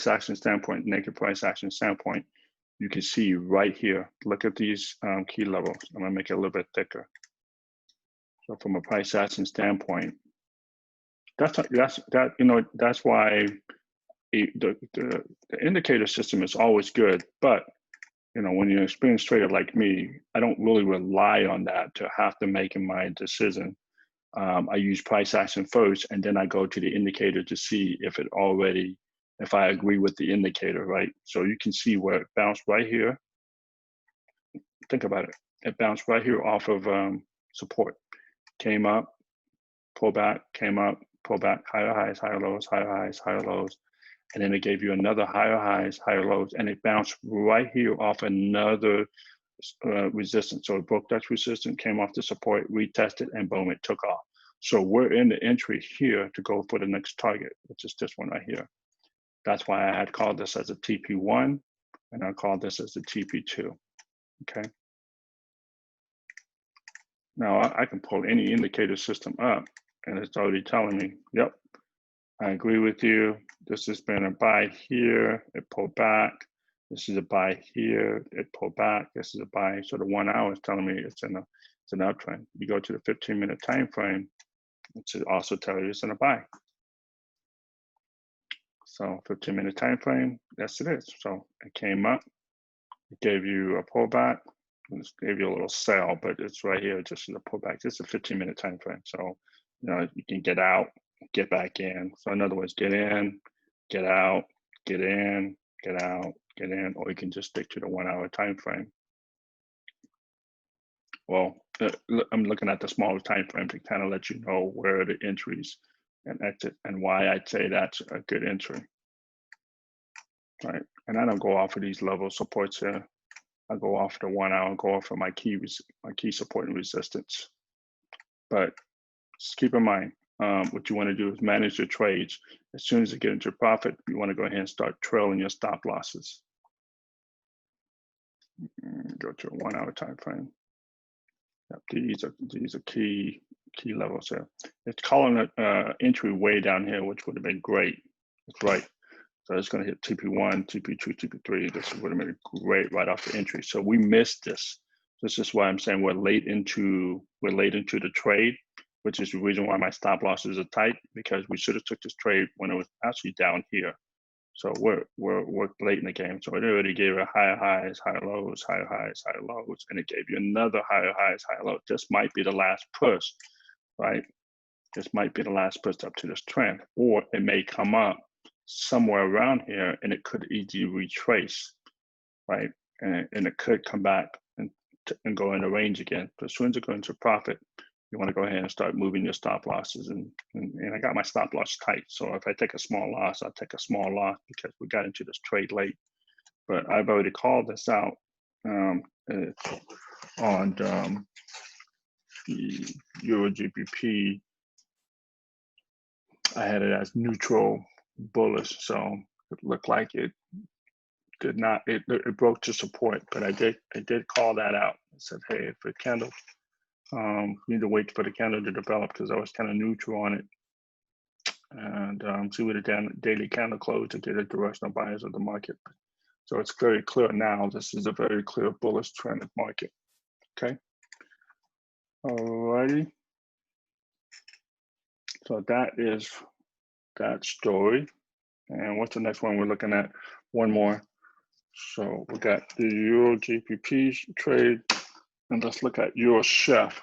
action standpoint, naked price action standpoint, you can see right here. Look at these key levels. I'm gonna make it a little bit thicker. So from a price action standpoint, that's why the indicator system is always good. But you know, when you're an experienced trader like me, I don't really rely on that to have to make my decision. I use price action first, and then I go to the indicator to see if I agree with the indicator, right? So you can see where it bounced right here. Think about it. It bounced right here off of support. Came up, pull back, came up, pull back, higher highs, higher lows, higher highs, higher lows. And then it gave you another higher highs, higher lows, and it bounced right here off another resistance. So it broke that resistance, came off the support, retested, and boom, it took off. So we're in the entry here to go for the next target, which is this one right here. That's why I had called this as a TP1, and I called this as a TP2, okay? Now I can pull any indicator system up, and it's already telling me, yep, I agree with you. This has been a buy here, it pulled back. This is a buy here, it pulled back. This is a buy. So the 1 hour is telling me it's an uptrend. You go to the 15-minute time frame, it should also tell you it's in a buy. So 15-minute time frame, yes it is. So it came up, it gave you a pullback, it gave you a little sell, but it's right here just as a pullback. This is a 15-minute time frame. So you can get out, get back in. So in other words, get in, get out, get in, get out, get in, or you can just stick to the 1 hour time frame. Well, I'm looking at the smaller time frame to kind of let you know where the entries and exit and why I'd say that's a good entry. Right, and I don't go off of these level supports here. I go off the 1 hour, go off of my key support and resistance. But just keep in mind, what you want to do is manage your trades. As soon as you get into profit, you want to go ahead and start trailing your stop losses. Go to a 1 hour time frame. Yep, these are key levels here. It's calling it entry way down here, which would have been great. That's right. So it's going to hit TP1, TP2, TP3. This would have been great right off the entry. So we missed this. This is why I'm saying we're late into the trade, which is the reason why my stop losses are tight, because we should have took this trade when it was actually down here. So we're late in the game. So it already gave a higher highs, higher lows, higher highs, higher lows, and it gave you another higher highs, higher lows. This might be the last push, right? This might be the last push up to this trend, or it may come up somewhere around here and it could easily retrace, right? And it could come back and go into range again. But as soon as it goes into profit, you want to go ahead and start moving your stop losses. And I got my stop loss tight. So if I take a small loss, I'll take a small loss because we got into this trade late. But I've already called this out on the Euro GBP. I had it as neutral bullish, so it looked like it did not, it broke to support, but I did call that out. I said, hey, if a candle, we need to wait for the candle to develop, because I was kind of neutral on it, and see where the daily candle closed to get a directional bias of the market. So it's very clear now, this is a very clear bullish trend of market, okay? Alrighty. So that is that story. And what's the next one we're looking at? One more. So we got the Euro GBP trade, and let's look at Euro Chef.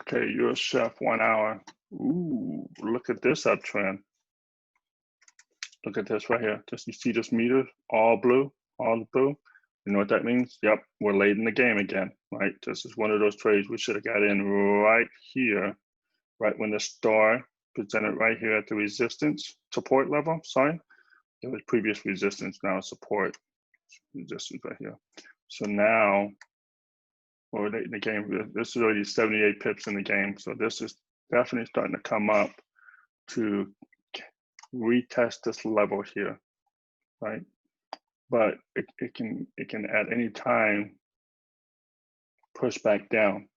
Okay, Euro Chef 1 hour. Ooh, look at this uptrend. Look at this right here. Just you see this meter, all blue, all blue. You know what that means? Yep, we're late in the game again, right? This is one of those trades we should have got in right here, right when the star presented right here at the resistance, support level, sorry. It was previous resistance, now support, resistance right here. So now, we're late in the game. This is already 78 pips in the game. So this is definitely starting to come up to retest this level here, right? But it can at any time push back down.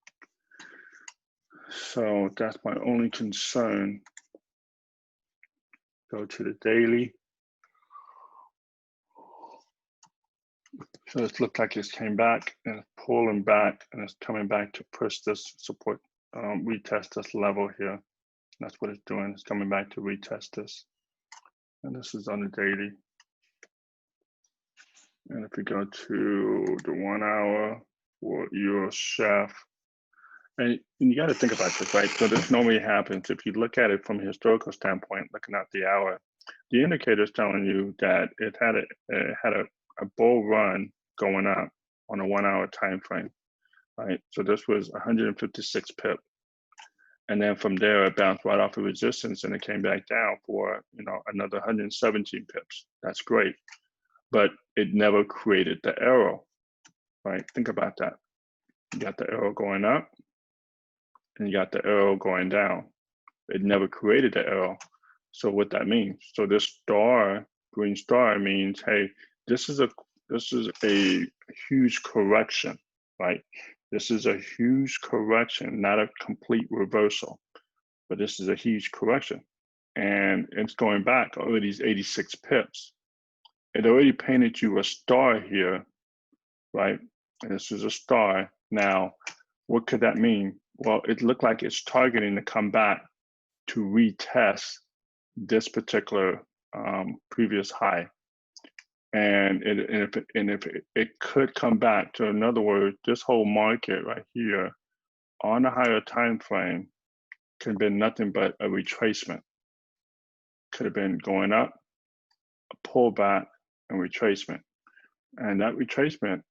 So that's my only concern. Go to the daily. So it looked like it came back and it's pulling back and it's coming back to push this support, retest this level here. That's what it's doing. It's coming back to retest this. And this is on the daily. And if we go to the 1 hour for Euro Chef, and you got to think about this, right? So this normally happens if you look at it from a historical standpoint, looking at the hour. The indicator is telling you that it had a bull run going up on a 1 hour time frame, right? So this was 156 pip, and then from there it bounced right off of resistance and it came back down for another 117 pips. That's great, but it never created the arrow, right? Think about that. You got the arrow going up, and you got the arrow going down. It never created the arrow. So what that means, so this star, green star means, hey, this is a huge correction, right? This is a huge correction, not a complete reversal, but this is a huge correction. And it's going back over these 86 pips. It already painted you a star here, right? And this is a star. Now, what could that mean? Well, it looked like it's targeting to come back to retest this particular previous high. And if it could come back to, in other words, this whole market right here on a higher time frame could have been nothing but a retracement. Could have been going up, a pullback, and retracement. And that retracement,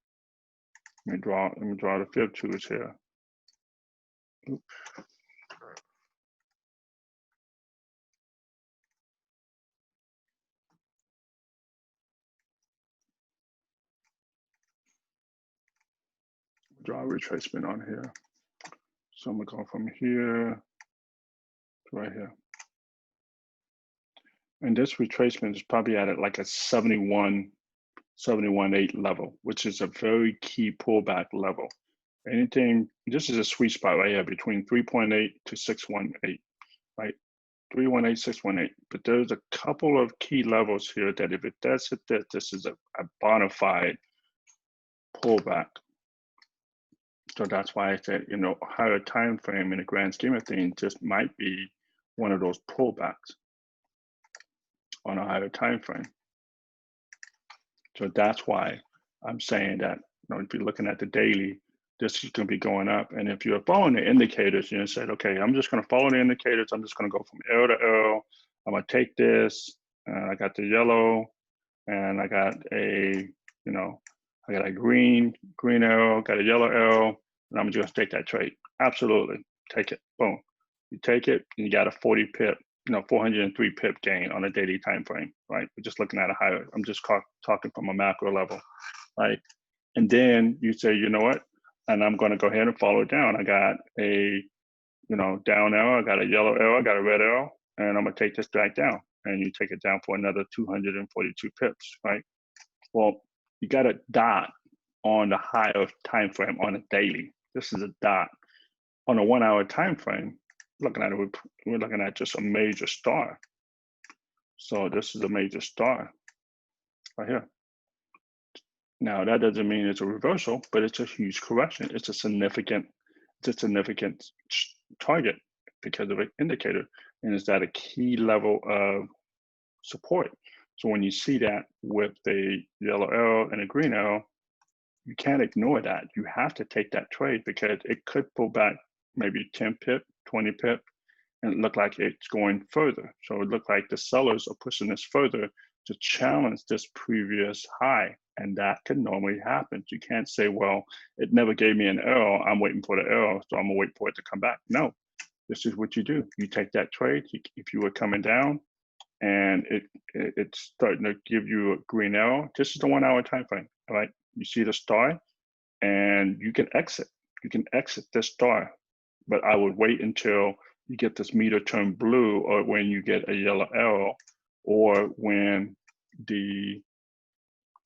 let me draw the fib tools here. Oops. Draw a retracement on here. So I'm gonna go from here to right here. And this retracement is probably at like a 71.8 level, which is a very key pullback level. Anything, this is a sweet spot right here between 3.8 to 618, right? 318, 618. But there's a couple of key levels here that if it does hit that, this is a bona fide pullback. So that's why I said, you know, higher time frame in the grand scheme of things just might be one of those pullbacks on a higher time frame. So that's why I'm saying that, you know, if you're looking at the daily, this is going to be going up. And if you're following the indicators, you know, said, okay, I'm just going to follow the indicators. I'm just going to go from arrow to arrow. I'm going to take this. I got the yellow, and I got a, you know, I got a green arrow, got a yellow arrow, and I'm just take that trade. Absolutely, take it. Boom. You take it, and you got a 40 pip, you know, 403 pip gain on a daily time frame, right? We're just looking at a higher. I'm just talking from a macro level, right? And then you say, you know what? And I'm going to go ahead and follow it down. I got a, you know, down arrow, I got a yellow arrow, I got a red arrow, and I'm going to take this back down. And you take it down for another 242 pips, right? Well, you got a dot on the higher time frame on a daily. This is a dot. On a 1 hour time frame, looking at it, we're looking at just a major star. So this is a major star right here. Now that doesn't mean it's a reversal, but it's a huge correction. It's a significant target because of an indicator, and is that a key level of support. So when you see that with the yellow arrow and a green arrow, you can't ignore that. You have to take that trade because it could pull back maybe 10 pip, 20 pip, and it looked like it's going further. So it looked like the sellers are pushing this further to challenge this previous high. And that can normally happen. You can't say, well, it never gave me an arrow. I'm waiting for the arrow, so I'm gonna wait for it to come back. No, this is what you do. You take that trade. If you were coming down and it's starting to give you a green arrow, this is the 1 hour time frame, all right? You see the star and you can exit. You can exit this star, but I would wait until you get this meter turn blue, or when you get a yellow arrow, or when the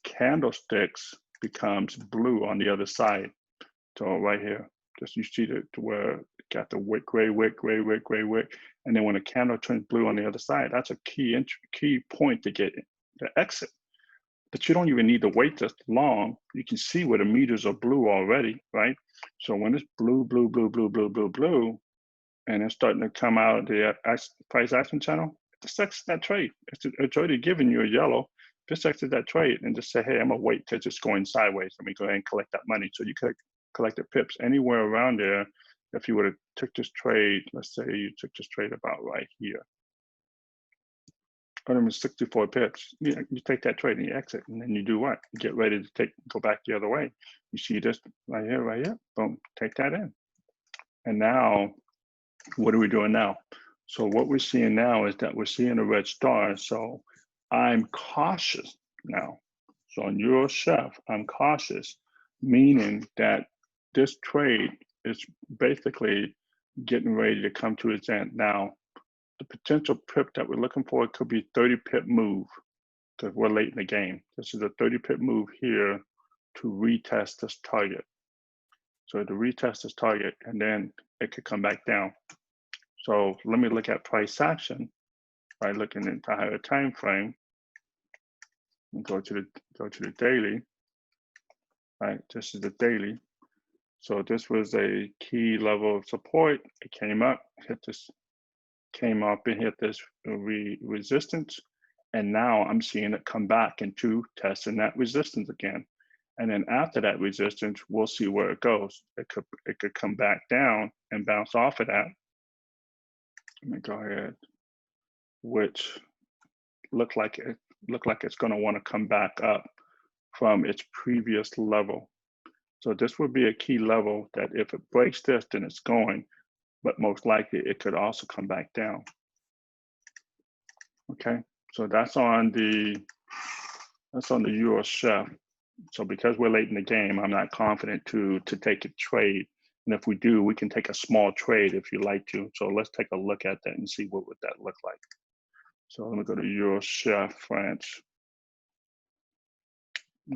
candlesticks becomes blue on the other side. So right here, just you see to where it got the wick, gray wick, and then when the candle turns blue on the other side, that's a key point to get the exit. But you don't even need to wait this long. You can see where the meters are blue already, right? So when it's blue, and it's starting to come out of the price action channel, just exit that trade. It's already giving you a yellow. Just exit that trade and just say, hey, I'm gonna wait till it's going sideways. Let me go ahead and collect that money. So you could collect the pips anywhere around there. If you would have took this trade, let's say you took this trade about right here. 164 pips. You take that trade and you exit, and then you do what? You get ready to go back the other way. You see this right here, boom, take that in. And now, what are we doing now? So what we're seeing now is that we're seeing a red star. So I'm cautious now. So on Euro Chef, I'm cautious, meaning that this trade is basically getting ready to come to its end. Now, the potential pip that we're looking for could be 30 pip move because we're late in the game. This is a 30 pip move here to retest this target. So to retest this target, and then it could come back down. So let me look at price action by looking into higher time frame and go to the daily. Right, this is the daily. So this was a key level of support. It came up, hit this, came up and hit this resistance. And now I'm seeing it come back into testing that resistance again. And then after that resistance, we'll see where it goes. It could come back down and bounce off of that. Let me go ahead, which look like it's going to want to come back up from its previous level. So this would be a key level that if it breaks this, then it's going, but most likely it could also come back down. Okay, so that's on the Euro chef. So because we're late in the game, I'm not confident to take a trade. And if we do, we can take a small trade if you like to. So let's take a look at that and see what would that look like. So let me go to Euro chef France.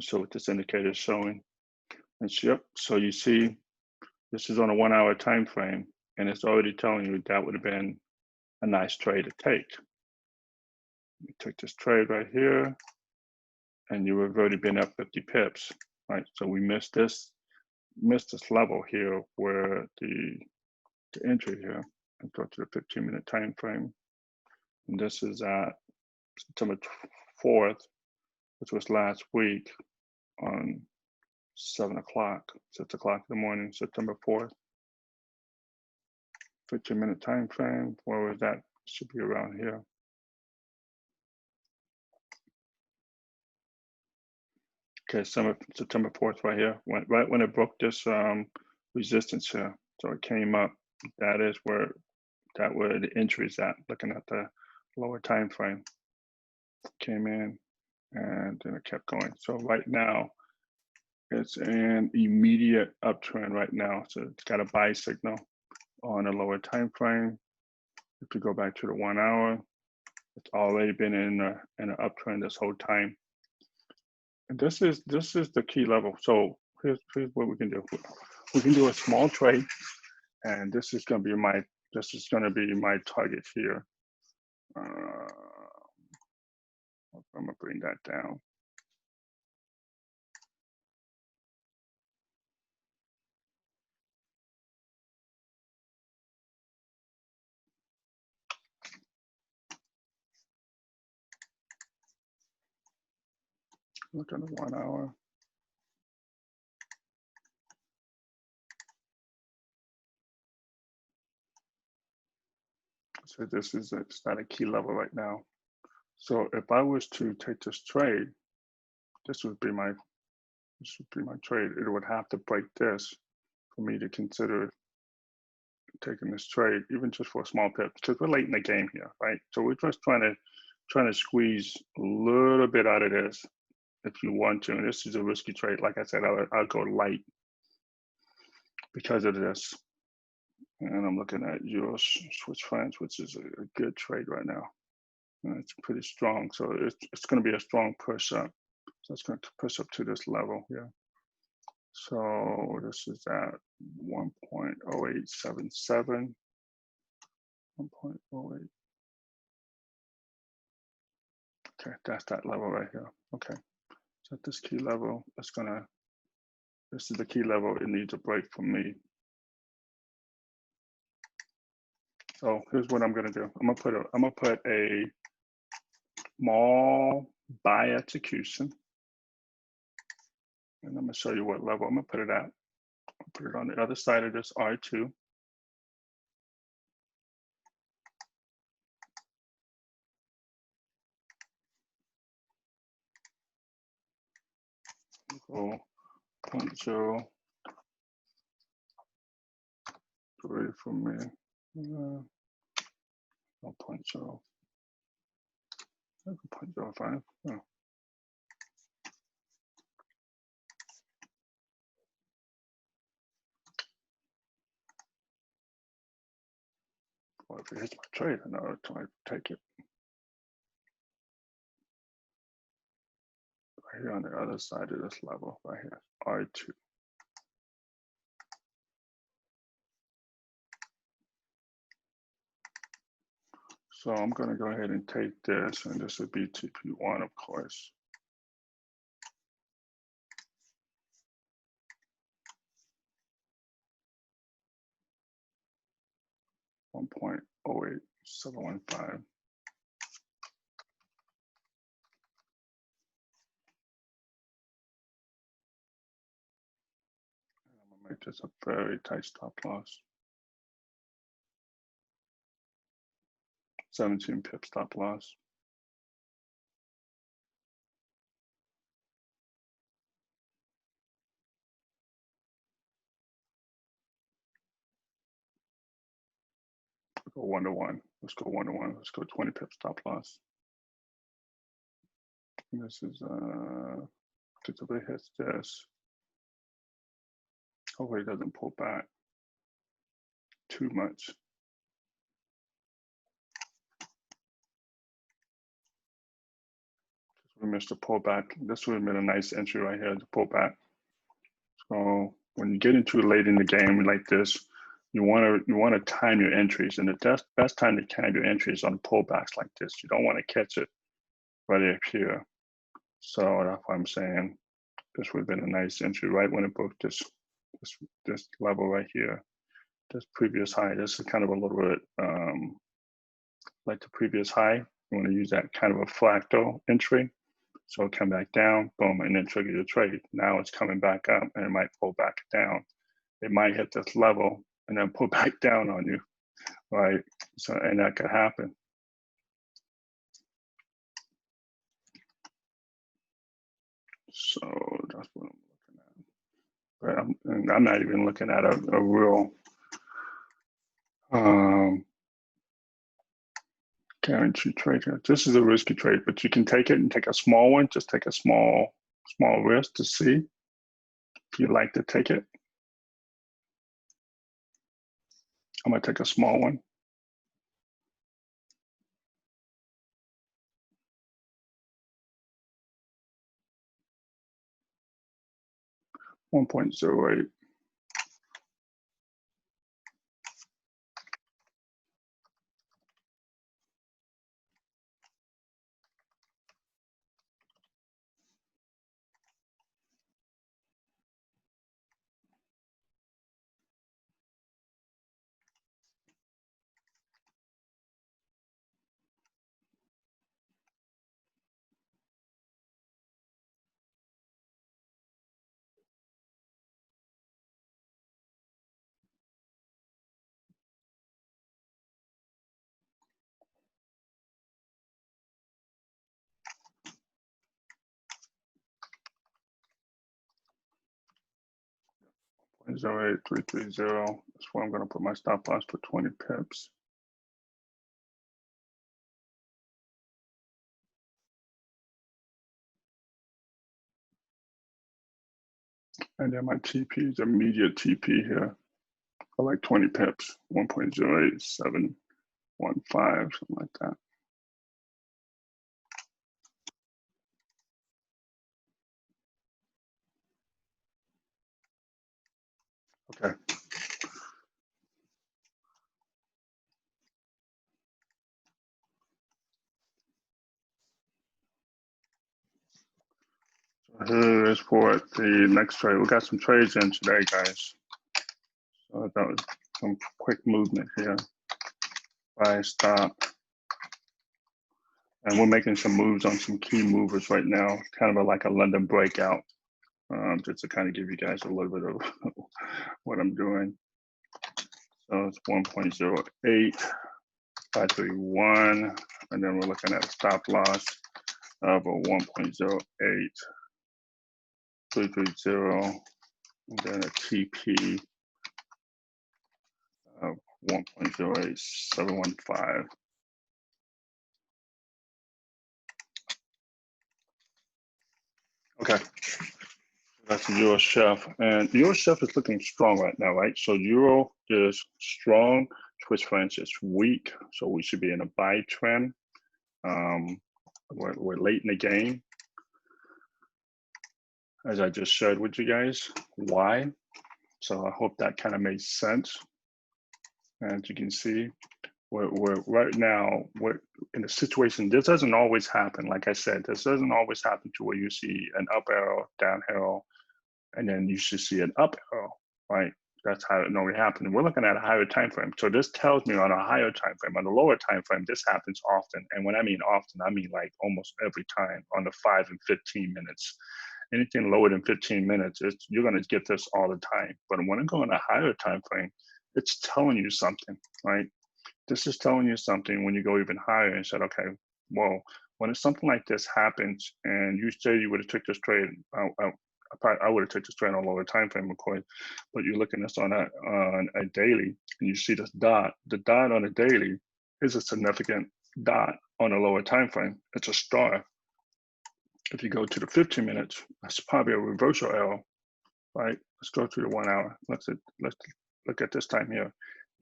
So what this indicator is showing. And yep, so you see, this is on a 1 hour time frame, and it's already telling you that would have been a nice trade to take. You take this trade right here, and you have already been up 50 pips, right? So we missed this level here where the entry here. And go to the 15-minute time frame, and this is at September 4th, which was last week on 7 o'clock, 6 o'clock in the morning, September 4th. 15-minute time frame. Where was that? Should be around here. Okay, September 4th right here. Right when it broke this resistance here. So it came up. That is where the entry is at, looking at the lower time frame. Came in and then it kept going. So right now, it's an immediate uptrend right now. So it's got a buy signal on a lower time frame. If you go back to the 1 hour, it's already been in an uptrend this whole time. And this is the key level. So here's what we can do. We can do a small trade, and this is going to be my target here. I'm gonna bring that down. Look at the 1 hour. So this is it's not a key level right now. So if I was to take this trade, this would be my trade. It would have to break this for me to consider taking this trade, even just for a small pip, because we're late in the game here, right? So we're just trying to squeeze a little bit out of this if you want to. And this is a risky trade. Like I said, I'll go light because of this. And I'm looking at Euro Swiss francs, which is a good trade right now. And it's pretty strong. So it's going to be a strong push up. So it's going to push up to this level here. So this is at 1.0877. 1.08. Okay, that's that level right here. Okay. So at this key level, this is the key level it needs a break from me. So here's what I'm gonna do. I'm gonna put a small buy execution. And I'm gonna show you what level I'm gonna put it at. I'll put it on the other side of this R2. Go 0.03 for me. 0.05. Oh. Well, if it hits my trade, I know it's going to take it. Right here on the other side of this level, right here, R2. So I'm going to go ahead and take this, and this would be TP1, of course. $1.08715. Make this a very tight stop loss. 17 pip stop loss. Go 1-to-1. Let's go 1-to-1. Let's go 20 pip stop loss. And this is if it hits this. Hopefully it doesn't pull back too much. We missed the pullback. This would have been a nice entry right here, the pullback. So when you get into late in the game like this, you want to time your entries, and the best time to time your entries on pullbacks like this. You don't want to catch it right up here. So that's why I'm saying this would have been a nice entry right when it broke this level right here, this previous high. This is kind of a little bit like the previous high. You want to use that kind of a fractal entry. So come back down, boom, and then trigger your trade. Now it's coming back up, and it might pull back down. It might hit this level and then pull back down on you, right? So, and that could happen. So that's what I'm looking at. But I'm not even looking at a real guarantee trade here. This is a risky trade, but you can take it and take a small one. Just take a small risk to see if you like to take it. I'm gonna take a small one. $1.08. $0.08330. That's where I'm going to put my stop loss for 20 pips. And then my TP is immediate TP here for like 20 pips, 1.08715, something like that. Okay. So here is for the next trade. We got some trades in today, guys. So that was some quick movement here. Buy, stop. And we're making some moves on some key movers right now, kind of like a London breakout, just to kind of give you guys a little bit of what I'm doing. So it's 1.08531, and then we're looking at a stop loss of a 1.08330, and then a TP of 1.08715. Okay, that's the Euro Chef, and Euro Chef is looking strong right now, right? So Euro is strong, Swiss franc is weak, so we should be in a buy trend. We're late in the game, as I just shared with you guys. Why? So I hope that kind of made sense. As you can see, we're right now, we're in a situation, this doesn't always happen. Like I said, this doesn't always happen to where you see an up arrow, down arrow, and then you should see an up arrow, right? That's how it normally happens. We're looking at a higher time frame. So this tells me on a higher time frame, on a lower time frame, this happens often. And when I mean often, I mean like almost every time on the 5 and 15 minutes. Anything lower than 15 minutes, you're gonna get this all the time. But when I go on a higher time frame, it's telling you something, right? This is telling you something when you go even higher and said, okay, well, when something like this happens and you say you would have took this trade, I would have took this trade on a lower time frame, of course, but you're looking at this on a daily and you see this dot. The dot on a daily is a significant dot on a lower time frame. It's a star. If you go to the 15 minutes, that's probably a reversal arrow, right? Let's go to the 1 hour. Let's look at this time here.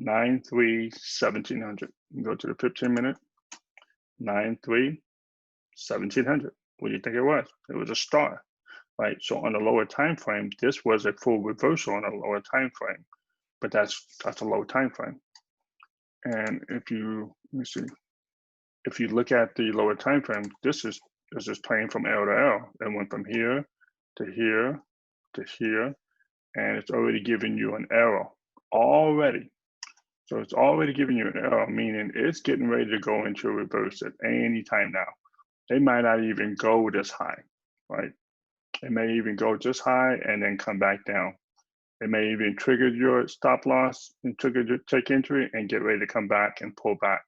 9/3/1700. Go to the 15 minute. 9/3/1700. What do you think it was? It was a star, right? So on a lower time frame, this was a full reversal on a lower time frame, but that's a low time frame. And if you let me see, if you look at the lower time frame, this is playing from arrow to arrow. It went from here to here to here, and it's already giving you an arrow already. So it's already giving you an arrow, meaning it's getting ready to go into a reverse at any time now. It might not even go this high, right? It may even go just high and then come back down. It may even trigger your stop loss and trigger your take entry and get ready to come back and pull back.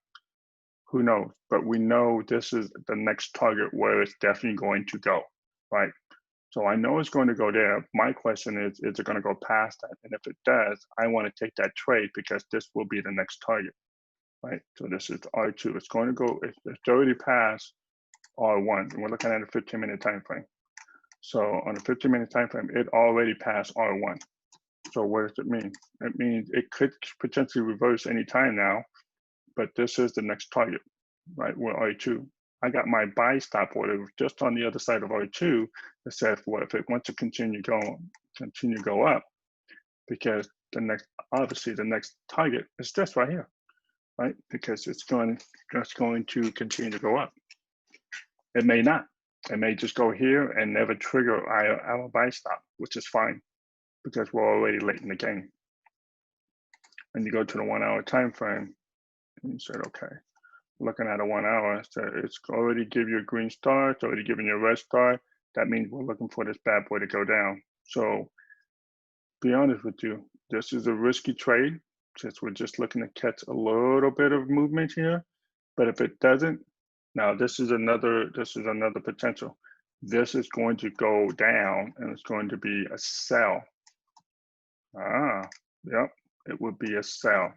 Who knows? But we know this is the next target where it's definitely going to go, right? So I know it's going to go there. My question is it going to go past that? And if it does, I want to take that trade because this will be the next target, right? So this is R2. It's going to go, it's already past R1. And we're looking at a 15-minute time frame. So on a 15-minute time frame, it already passed R1. So what does it mean? It means it could potentially reverse any time now, but this is the next target, right? We're R2. I got my buy stop order just on the other side of R2 that says, well, if it wants to continue go up, because obviously the next target is this right here, right? Because it's going to continue to go up. It may not. It may just go here and never trigger our buy stop, which is fine because we're already late in the game. And you go to the 1 hour time frame and you said, okay, looking at a 1 hour, so it's already give you a green star, it's already giving you a red star. That means we're looking for this bad boy to go down. So be honest with you, this is a risky trade since we're just looking to catch a little bit of movement here. But if it doesn't, now this is another potential. This is going to go down and it's going to be a sell. Yep, it would be a sell.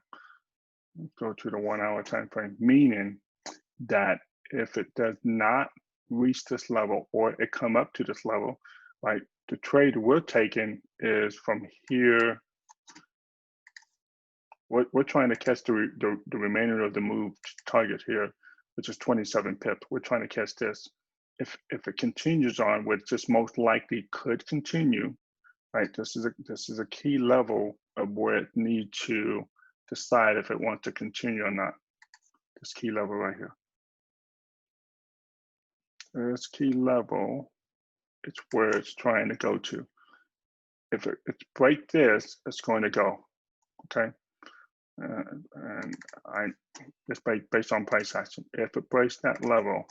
Go to the 1 hour time frame, meaning that if it does not reach this level or it come up to this level, right? The trade we're taking is from here. We're trying to catch the remainder of the move target here, which is 27 pips. We're trying to catch this. If it continues on, which this most likely could continue, right? This is a key level of where it needs to decide if it wants to continue or not. This key level right here. This key level, it's where it's trying to go to. If it break this, it's going to go, okay? And it's based on price action. If it breaks that level,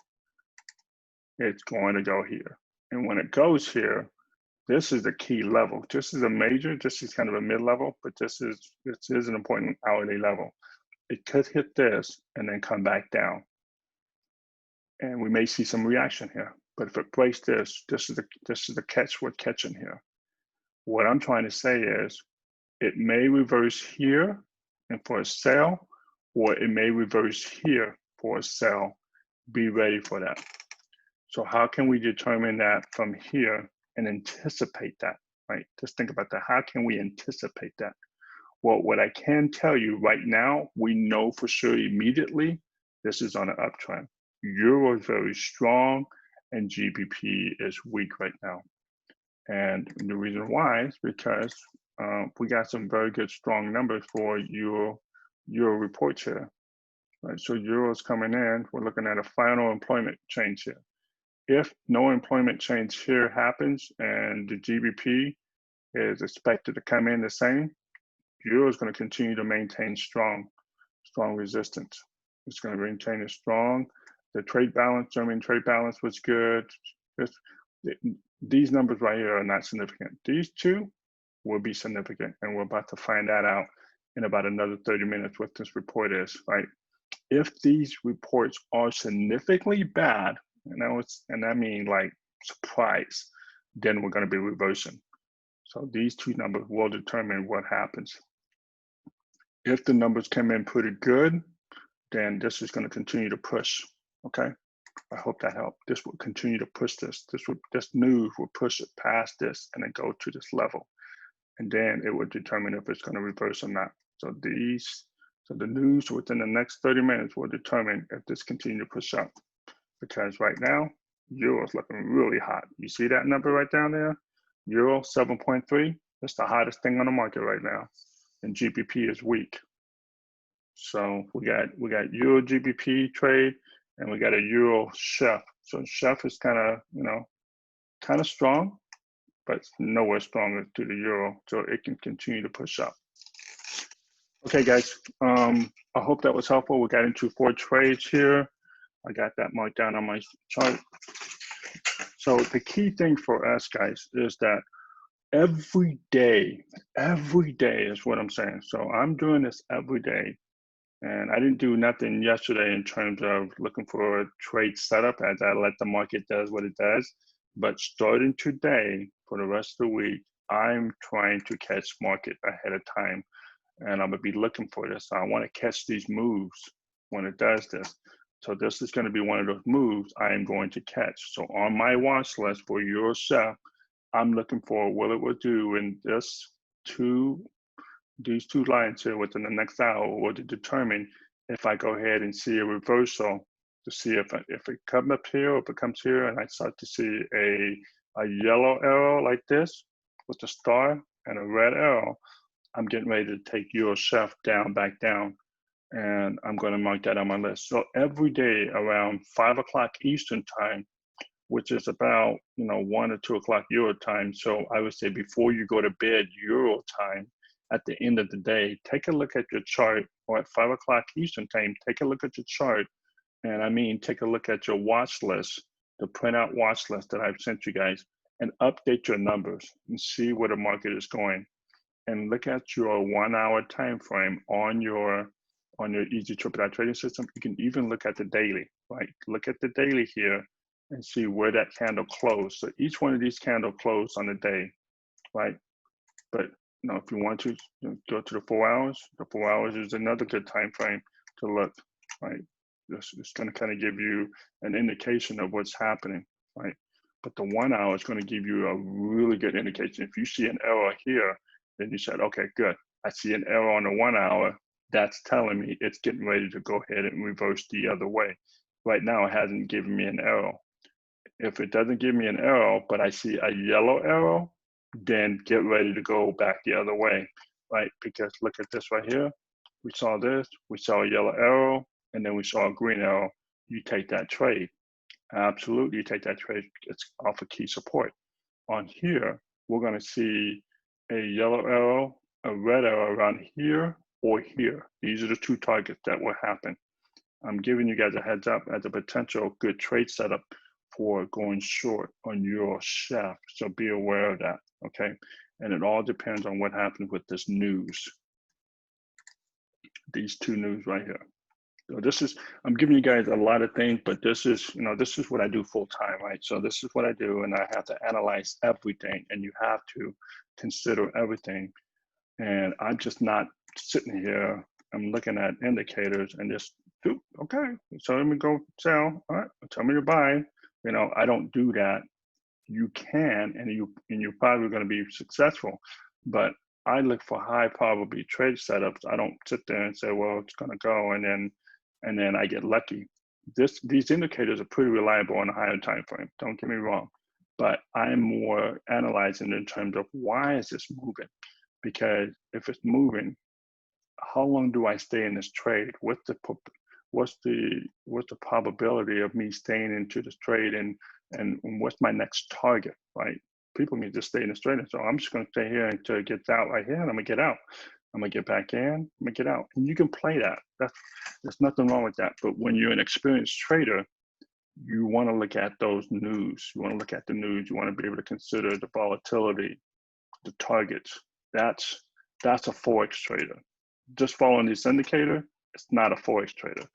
it's going to go here. And when it goes here, this is the key level. This is a major, this is kind of a mid-level, but this is an important hourly level. It could hit this and then come back down. And we may see some reaction here. But if it breaks this is the catch we're catching here. What I'm trying to say is it may reverse here and for a sell, or it may reverse here for a sell. Be ready for that. So how can we determine that from here and anticipate that, right? Just think about that. How can we anticipate that? Well, what I can tell you right now, we know for sure immediately this is on an uptrend. Euro is very strong and GBP is weak right now. And the reason why is because we got some very good strong numbers for Euro reports here. Right? So Euro is coming in, we're looking at a final employment change here. If no employment change here happens and the GBP is expected to come in the same, Euro is going to continue to maintain strong resistance. It's going to maintain it strong. The trade balance, German trade balance was good. These numbers right here are not significant. These two will be significant, and we're about to find that out in about another 30 minutes what this report is, right? If these reports are significantly bad, and I mean like surprise, then we're going to be reversing. So these two numbers will determine what happens. If the numbers come in pretty good, then this is going to continue to push. Okay, I hope that helped. This will continue to push this. This news will push it past this and then go to this level, and then it will determine if it's going to reverse or not. So the news within the next 30 minutes will determine if this continue to push up, because right now Euro is looking really hot. You see that number right down there, Euro 7.3. That's the hottest thing on the market right now, and GBP is weak. So we got Euro GBP trade, and we got a Euro chef. So chef is kind of strong, but nowhere stronger to the Euro, so it can continue to push up. Okay, guys, I hope that was helpful. We got into 4 trades here. I got that marked down on my chart. So the key thing for us, guys, is that every day is what I'm saying. So I'm doing this every day. And I didn't do nothing yesterday in terms of looking for a trade setup, as I let the market does what it does. But starting today, for the rest of the week, I'm trying to catch market ahead of time. And I'm gonna be looking for this. I wanna catch these moves when it does this. So this is gonna be one of those moves I am going to catch. So on my watch list for Euro chef, I'm looking for what it will do in these two lines here within the next hour will determine if I go ahead and see a reversal to see if it comes up here or if it comes here and I start to see a yellow arrow like this with a star and a red arrow. I'm getting ready to take Euro chef back down, and I'm going to mark that on my list. So every day around 5 o'clock Eastern time, which is about 1 or 2 o'clock Euro time. So I would say before you go to bed Euro time, at the end of the day, take a look at your chart, or at 5 o'clock Eastern time, take a look at your chart. And I mean, take a look at your watch list, the printout watch list that I've sent you guys, and update your numbers and see where the market is going. And look at your 1 hour time frame on your Easy Triple trading system. You can even look at the daily, right? Look at the daily here and see where that candle closed. So each one of these candles closed on the day, right? But if you want to go to the 4 hours, the 4 hours is another good time frame to look, right? It's going to kind of give you an indication of what's happening, right? But the 1 hour is going to give you a really good indication. If you see an error here, then you said, okay, good. I see an error on the 1 hour. That's telling me it's getting ready to go ahead and reverse the other way. Right now, it hasn't given me an arrow. If it doesn't give me an arrow, but I see a yellow arrow, then get ready to go back the other way, right? Because look at this right here. We saw this, we saw a yellow arrow, and then we saw a green arrow. You take that trade. Absolutely, you take that trade. It's off a key support. On here, we're going to see a yellow arrow, a red arrow around here or here. These are the 2 targets that will happen. I'm giving you guys a heads up as a potential good trade setup for going short on your chef. So be aware of that, okay? And it all depends on what happens with this news. These 2 news right here. So I'm giving you guys a lot of things, but this is what I do full time, right? So this is what I do, and I have to analyze everything, and you have to consider everything. And I'm just not sitting here. I'm looking at indicators and just do, okay, so let me go sell. All right, tell me to buy. I don't do that. You can, and you're probably going to be successful, but I look for high probability trade setups. I don't sit there and say, well, it's going to go, and then I get lucky. These indicators are pretty reliable on a higher time frame. Don't get me wrong, but I'm more analyzing in terms of why is this moving? Because if it's moving, how long do I stay in this trade? What's the probability of me staying into this trade, and what's my next target, right? People can just stay in this trade, and so I'm just going to stay here until it gets out right here, and I'm gonna get out. I'm gonna get back in, I'm gonna get out. And you can play that. There's nothing wrong with that. But when you're an experienced trader, you want to look at those news. You want to look at the news. You want to be able to consider the volatility, the targets. That's a Forex trader. Just following this indicator, it's not a Forex trader.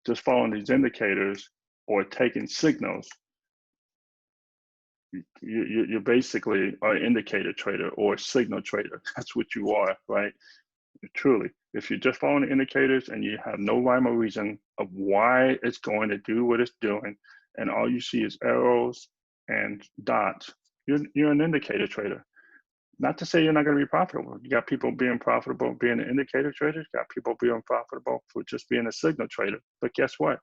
Just following these indicators or taking signals, you're basically an indicator trader or a signal trader. That's what you are, right? Truly. If you're just following the indicators and you have no rhyme or reason of why it's going to do what it's doing, and all you see is arrows and dots, you're an indicator trader. Not to say you're not going to be profitable. You got people being profitable being an indicator trader. You got people being profitable for just being a signal trader. But guess what?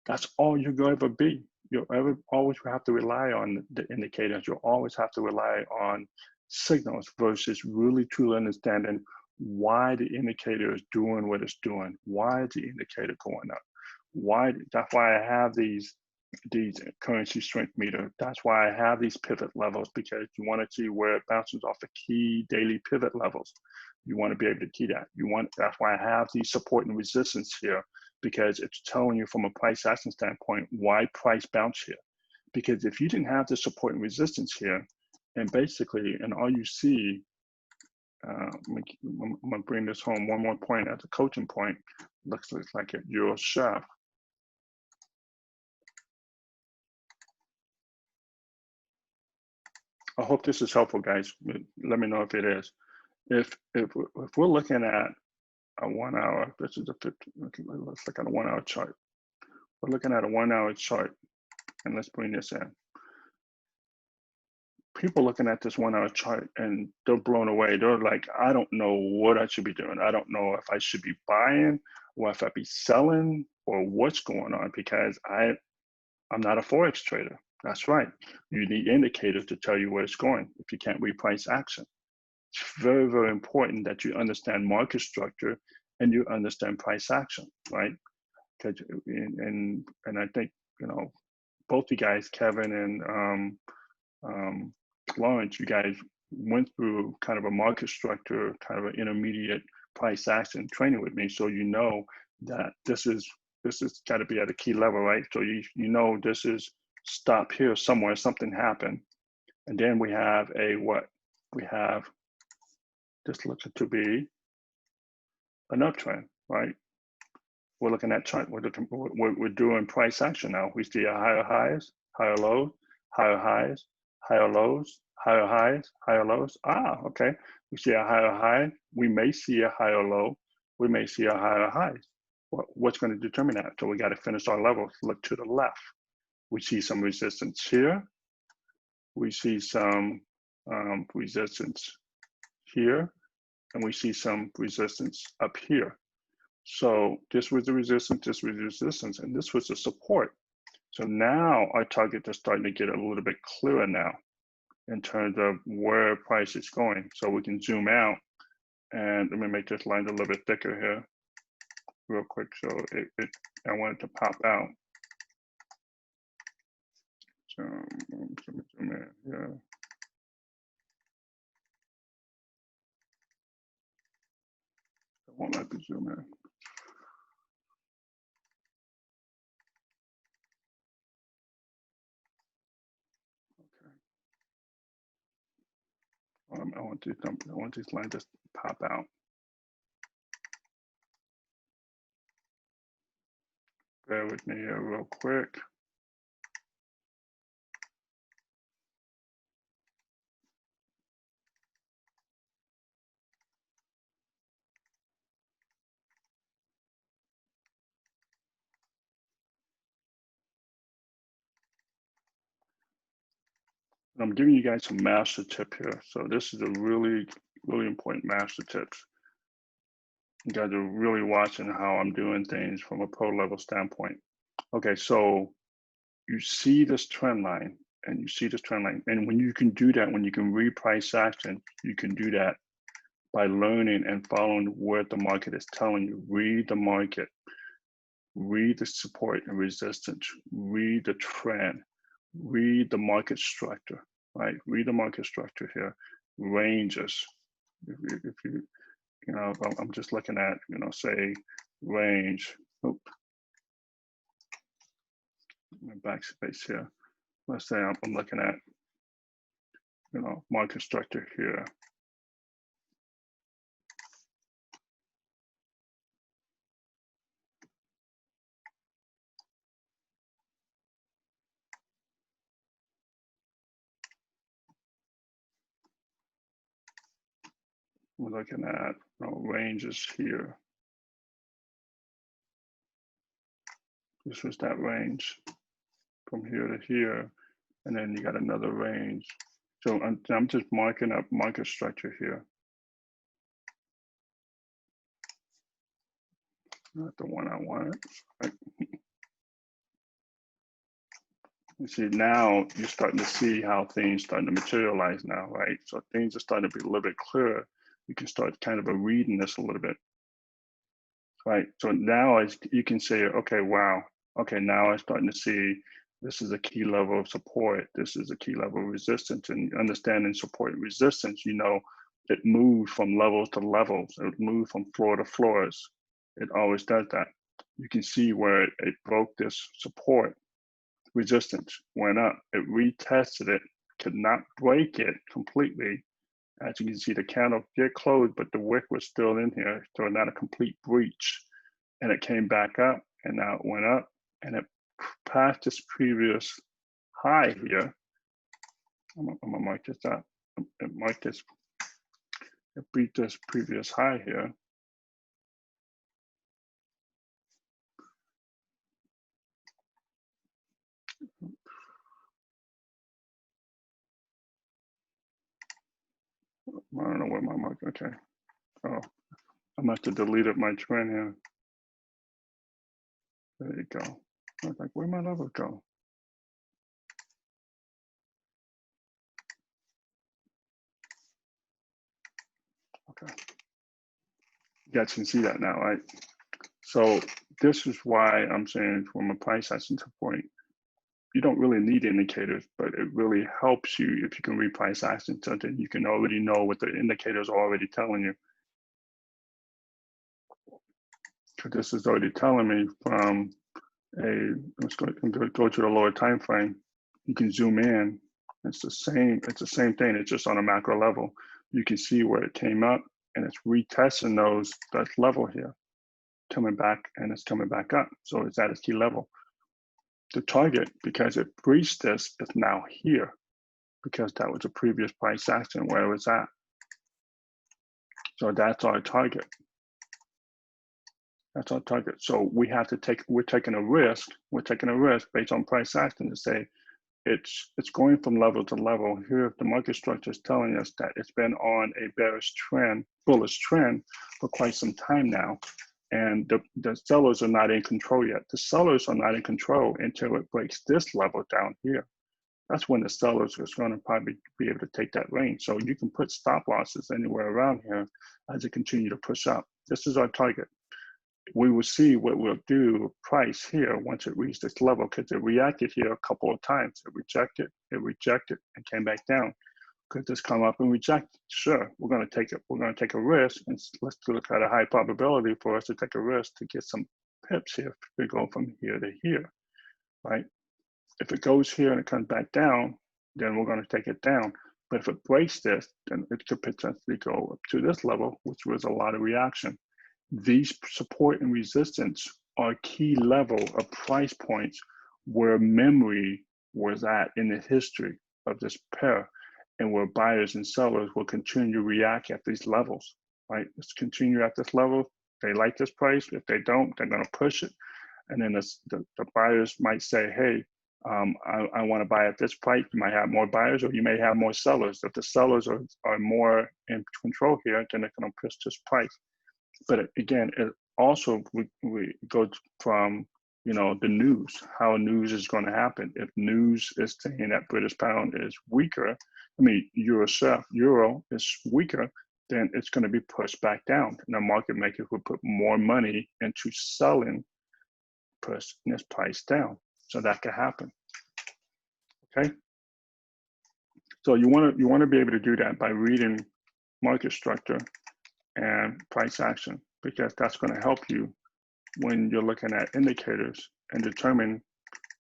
That's all you're going to ever be. You'll always have to rely on the indicators. You'll always have to rely on signals versus really truly understanding why the indicator is doing what it's doing. Why is the indicator going up? That's why I have these currency strength meter. That's why I have these pivot levels, because you want to see where it bounces off the key daily pivot levels. You want to be able to key that. That's why I have these support and resistance here, because it's telling you from a price action standpoint why price bounce here. Because if you didn't have the support and resistance here, and basically, and all you see, I'm gonna bring this home one more point as a coaching point. Looks like a Euro chef. I hope this is helpful, guys. Let me know if it is. If we're looking at a 1 hour, this is a 50, let's look at a 1 hour chart. We're looking at a 1 hour chart, and let's bring this in. People looking at this 1 hour chart and they're blown away. They're like, I don't know what I should be doing. I don't know if I should be buying or if I be selling or what's going on, because I'm not a Forex trader. That's right. You need indicators to tell you where it's going if you can't read price action. It's very, very important that you understand market structure and you understand price action, right? And I think, both you guys, Kevin and Lawrence, you guys went through kind of a market structure, kind of an intermediate price action training with me. So you know that this is got to be at a key level, right? So you know this is stop here somewhere, something happened. And then we have we have this looks to be an uptrend, right? We're looking at chart. We're doing price action now. We see a higher highs, higher lows, higher highs, higher lows, higher highs, higher lows. Okay. We see a higher high. We may see a higher low. We may see a higher highs. What's going to determine that? So we got to finish our levels. Look to the left. We see some resistance here. We see some resistance here, and we see some resistance up here. So this was the resistance, this was the resistance, and this was the support. So now our target is starting to get a little bit clearer now in terms of where price is going. So we can zoom out, and let me make this line a little bit thicker here real quick. So I want it to pop out. So zoom in here. I won't let me zoom in. I want these lines to pop out. Bear with me here real quick. I'm giving you guys a master tip here. So this is a really really important master tips. You guys are really watching how I'm doing things from a pro level standpoint. Okay, so you see this trend line and you see this trend line. And when you can do that, when you can reprice action, you can do that by learning and following what the market is telling you. Read the market, read the support and resistance, read the trend, read the market structure, right? Read the market structure here, ranges. If you know, I'm just looking at, you know, say range, oh, my backspace here. Let's say I'm looking at, you know, market structure here. We're looking at, you know, ranges here. This was that range from here to here, and then you got another range. So I'm just marking up market structure here. Not the one I wanted. Right. You see, now you're starting to see how things starting to materialize now, right? So things are starting to be a little bit clearer. You can start kind of reading this a little bit, right? So now you can say, okay, wow, okay, now I'm starting to see this is a key level of support. This is a key level of resistance, and understanding support and resistance, you know, it moves from levels to levels. It moves from floor to floors. It always does that. You can see where it broke this support, resistance went up. It retested it, could not break it completely. As you can see, the candle did close, but the wick was still in here, so not a complete breach. And it came back up, and now it went up, and it passed this previous high here. I'm gonna mark this up. It marked this. It beat this previous high here. I don't know where my mark. Okay. Oh, I must have deleted my trend here. There you go. I was like, where'd my level go? Okay. You guys can see that now, right? So this is why I'm saying from a price action point, you don't really need indicators, but it really helps you if you can reprice action so that you can already know what the indicators are already telling you. So this is already telling me from let's go to the lower time frame. You can zoom in. It's the same thing. It's just on a macro level. You can see where it came up, and it's retesting that level here, coming back, and it's coming back up. So it's at its key level. The target, because it breached this, is now here, because that was a previous price action where it was at. So that's our target. That's our target. So we have to we're taking a risk based on price action to say it's going from level to level. Here, the market structure is telling us that it's been on a bearish trend, bullish trend for quite some time now. And the sellers are not in control yet. The sellers are not in control until it breaks this level down here. That's when the sellers is going to probably be able to take that range. So you can put stop losses anywhere around here as it continue to push up. This is our target. We will see what we'll do price here once it reaches this level, because it reacted here a couple of times. It rejected, and came back down. Could this come up and reject? Sure, we're going to take it. We're going to take a risk, and let's look at a high probability for us to take a risk to get some pips here. We go from here to here, right? If it goes here and it comes back down, then we're going to take it down. But if it breaks this, then it could potentially go up to this level, which was a lot of reaction. These support and resistance are key level of price points where memory was at in the history of this pair, and where buyers and sellers will continue to react at these levels, right? Let's continue at this level. They like this price. If they don't, they're going to push it. And then the buyers might say, hey, I want to buy at this price. You might have more buyers, or you may have more sellers. If the sellers are more in control here, then they're going to push this price. But again, it also we go from, you know, the news, how news is going to happen. If news is saying that British pound is weaker, I mean, euro is weaker, then it's going to be pushed back down. And the market maker will put more money into selling, push this price down. So that could happen. Okay. So you want to be able to do that by reading market structure and price action, because that's going to help you when you're looking at indicators and determine,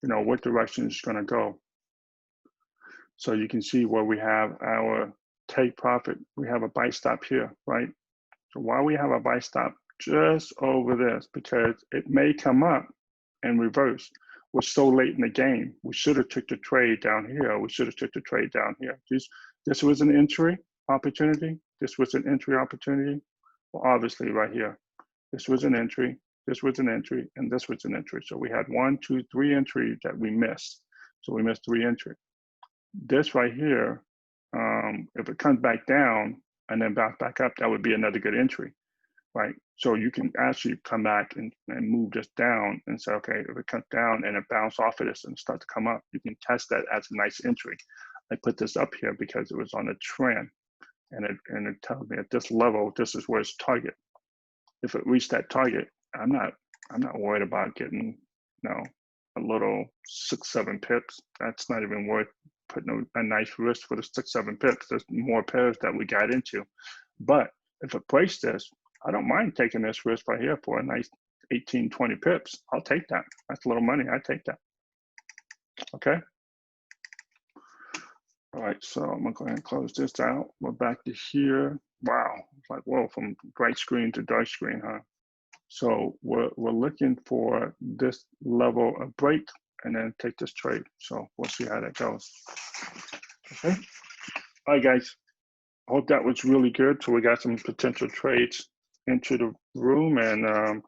you know, what direction it's going to go. So you can see where we have our take profit. We have a buy stop here, right? So why we have a buy stop just over this, because it may come up and reverse. We're so late in the game. We should have took the trade down here. We should have took the trade down here. This was an entry opportunity. This was an entry opportunity. Well, obviously right here, this was an entry. This was an entry, and this was an entry. So we had 1, 2, 3 entries that we missed. So we missed 3 entries. This right here, if it comes back down and then bounce back up, that would be another good entry, right? So you can actually come back and move this down and say, okay, if it comes down and it bounce off of this and start to come up, you can test that as a nice entry. I put this up here because it was on a trend, and it tells me at this level, this is where it's target. If it reached that target, I'm not worried about getting, you know, a little 6, 7 pips. That's not even worth putting a nice risk for the 6, 7 pips. There's more pairs that we got into. But if it breaks this, I don't mind taking this risk right here for a nice 18, 20 pips. I'll take that. That's a little money. I take that. Okay. All right, so I'm gonna go ahead and close this out. We're back to here. Wow, it's like, whoa, from bright screen to dark screen, huh? So we're looking for this level of break and then take this trade. So we'll see how that goes. Okay. All right, guys. I hope that was really good. So we got some potential trades into the room, and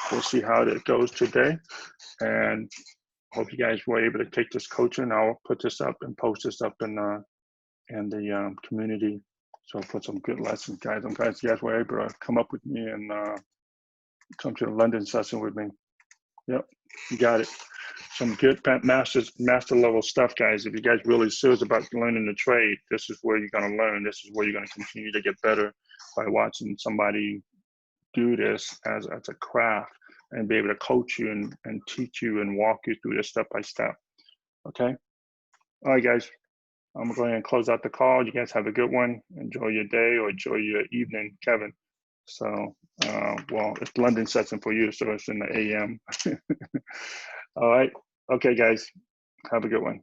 we'll see how that goes today. And hope you guys were able to take this coaching. I'll put this up and post this up in the community. So put some good lessons, guys. I'm glad you guys were able to come up with me and come to the London session with me. Yep, you got it. Some good master level stuff, guys. If you guys really serious about learning the trade, this is where you're gonna learn. This is where you're gonna continue to get better by watching somebody do this as a craft and be able to coach you and teach you and walk you through this step by step. Okay. All right, guys. I'm gonna go ahead and close out the call. You guys have a good one. Enjoy your day or enjoy your evening, Kevin. So, well, it's London session for you, so it's in the AM. All right. Okay, guys. Have a good one.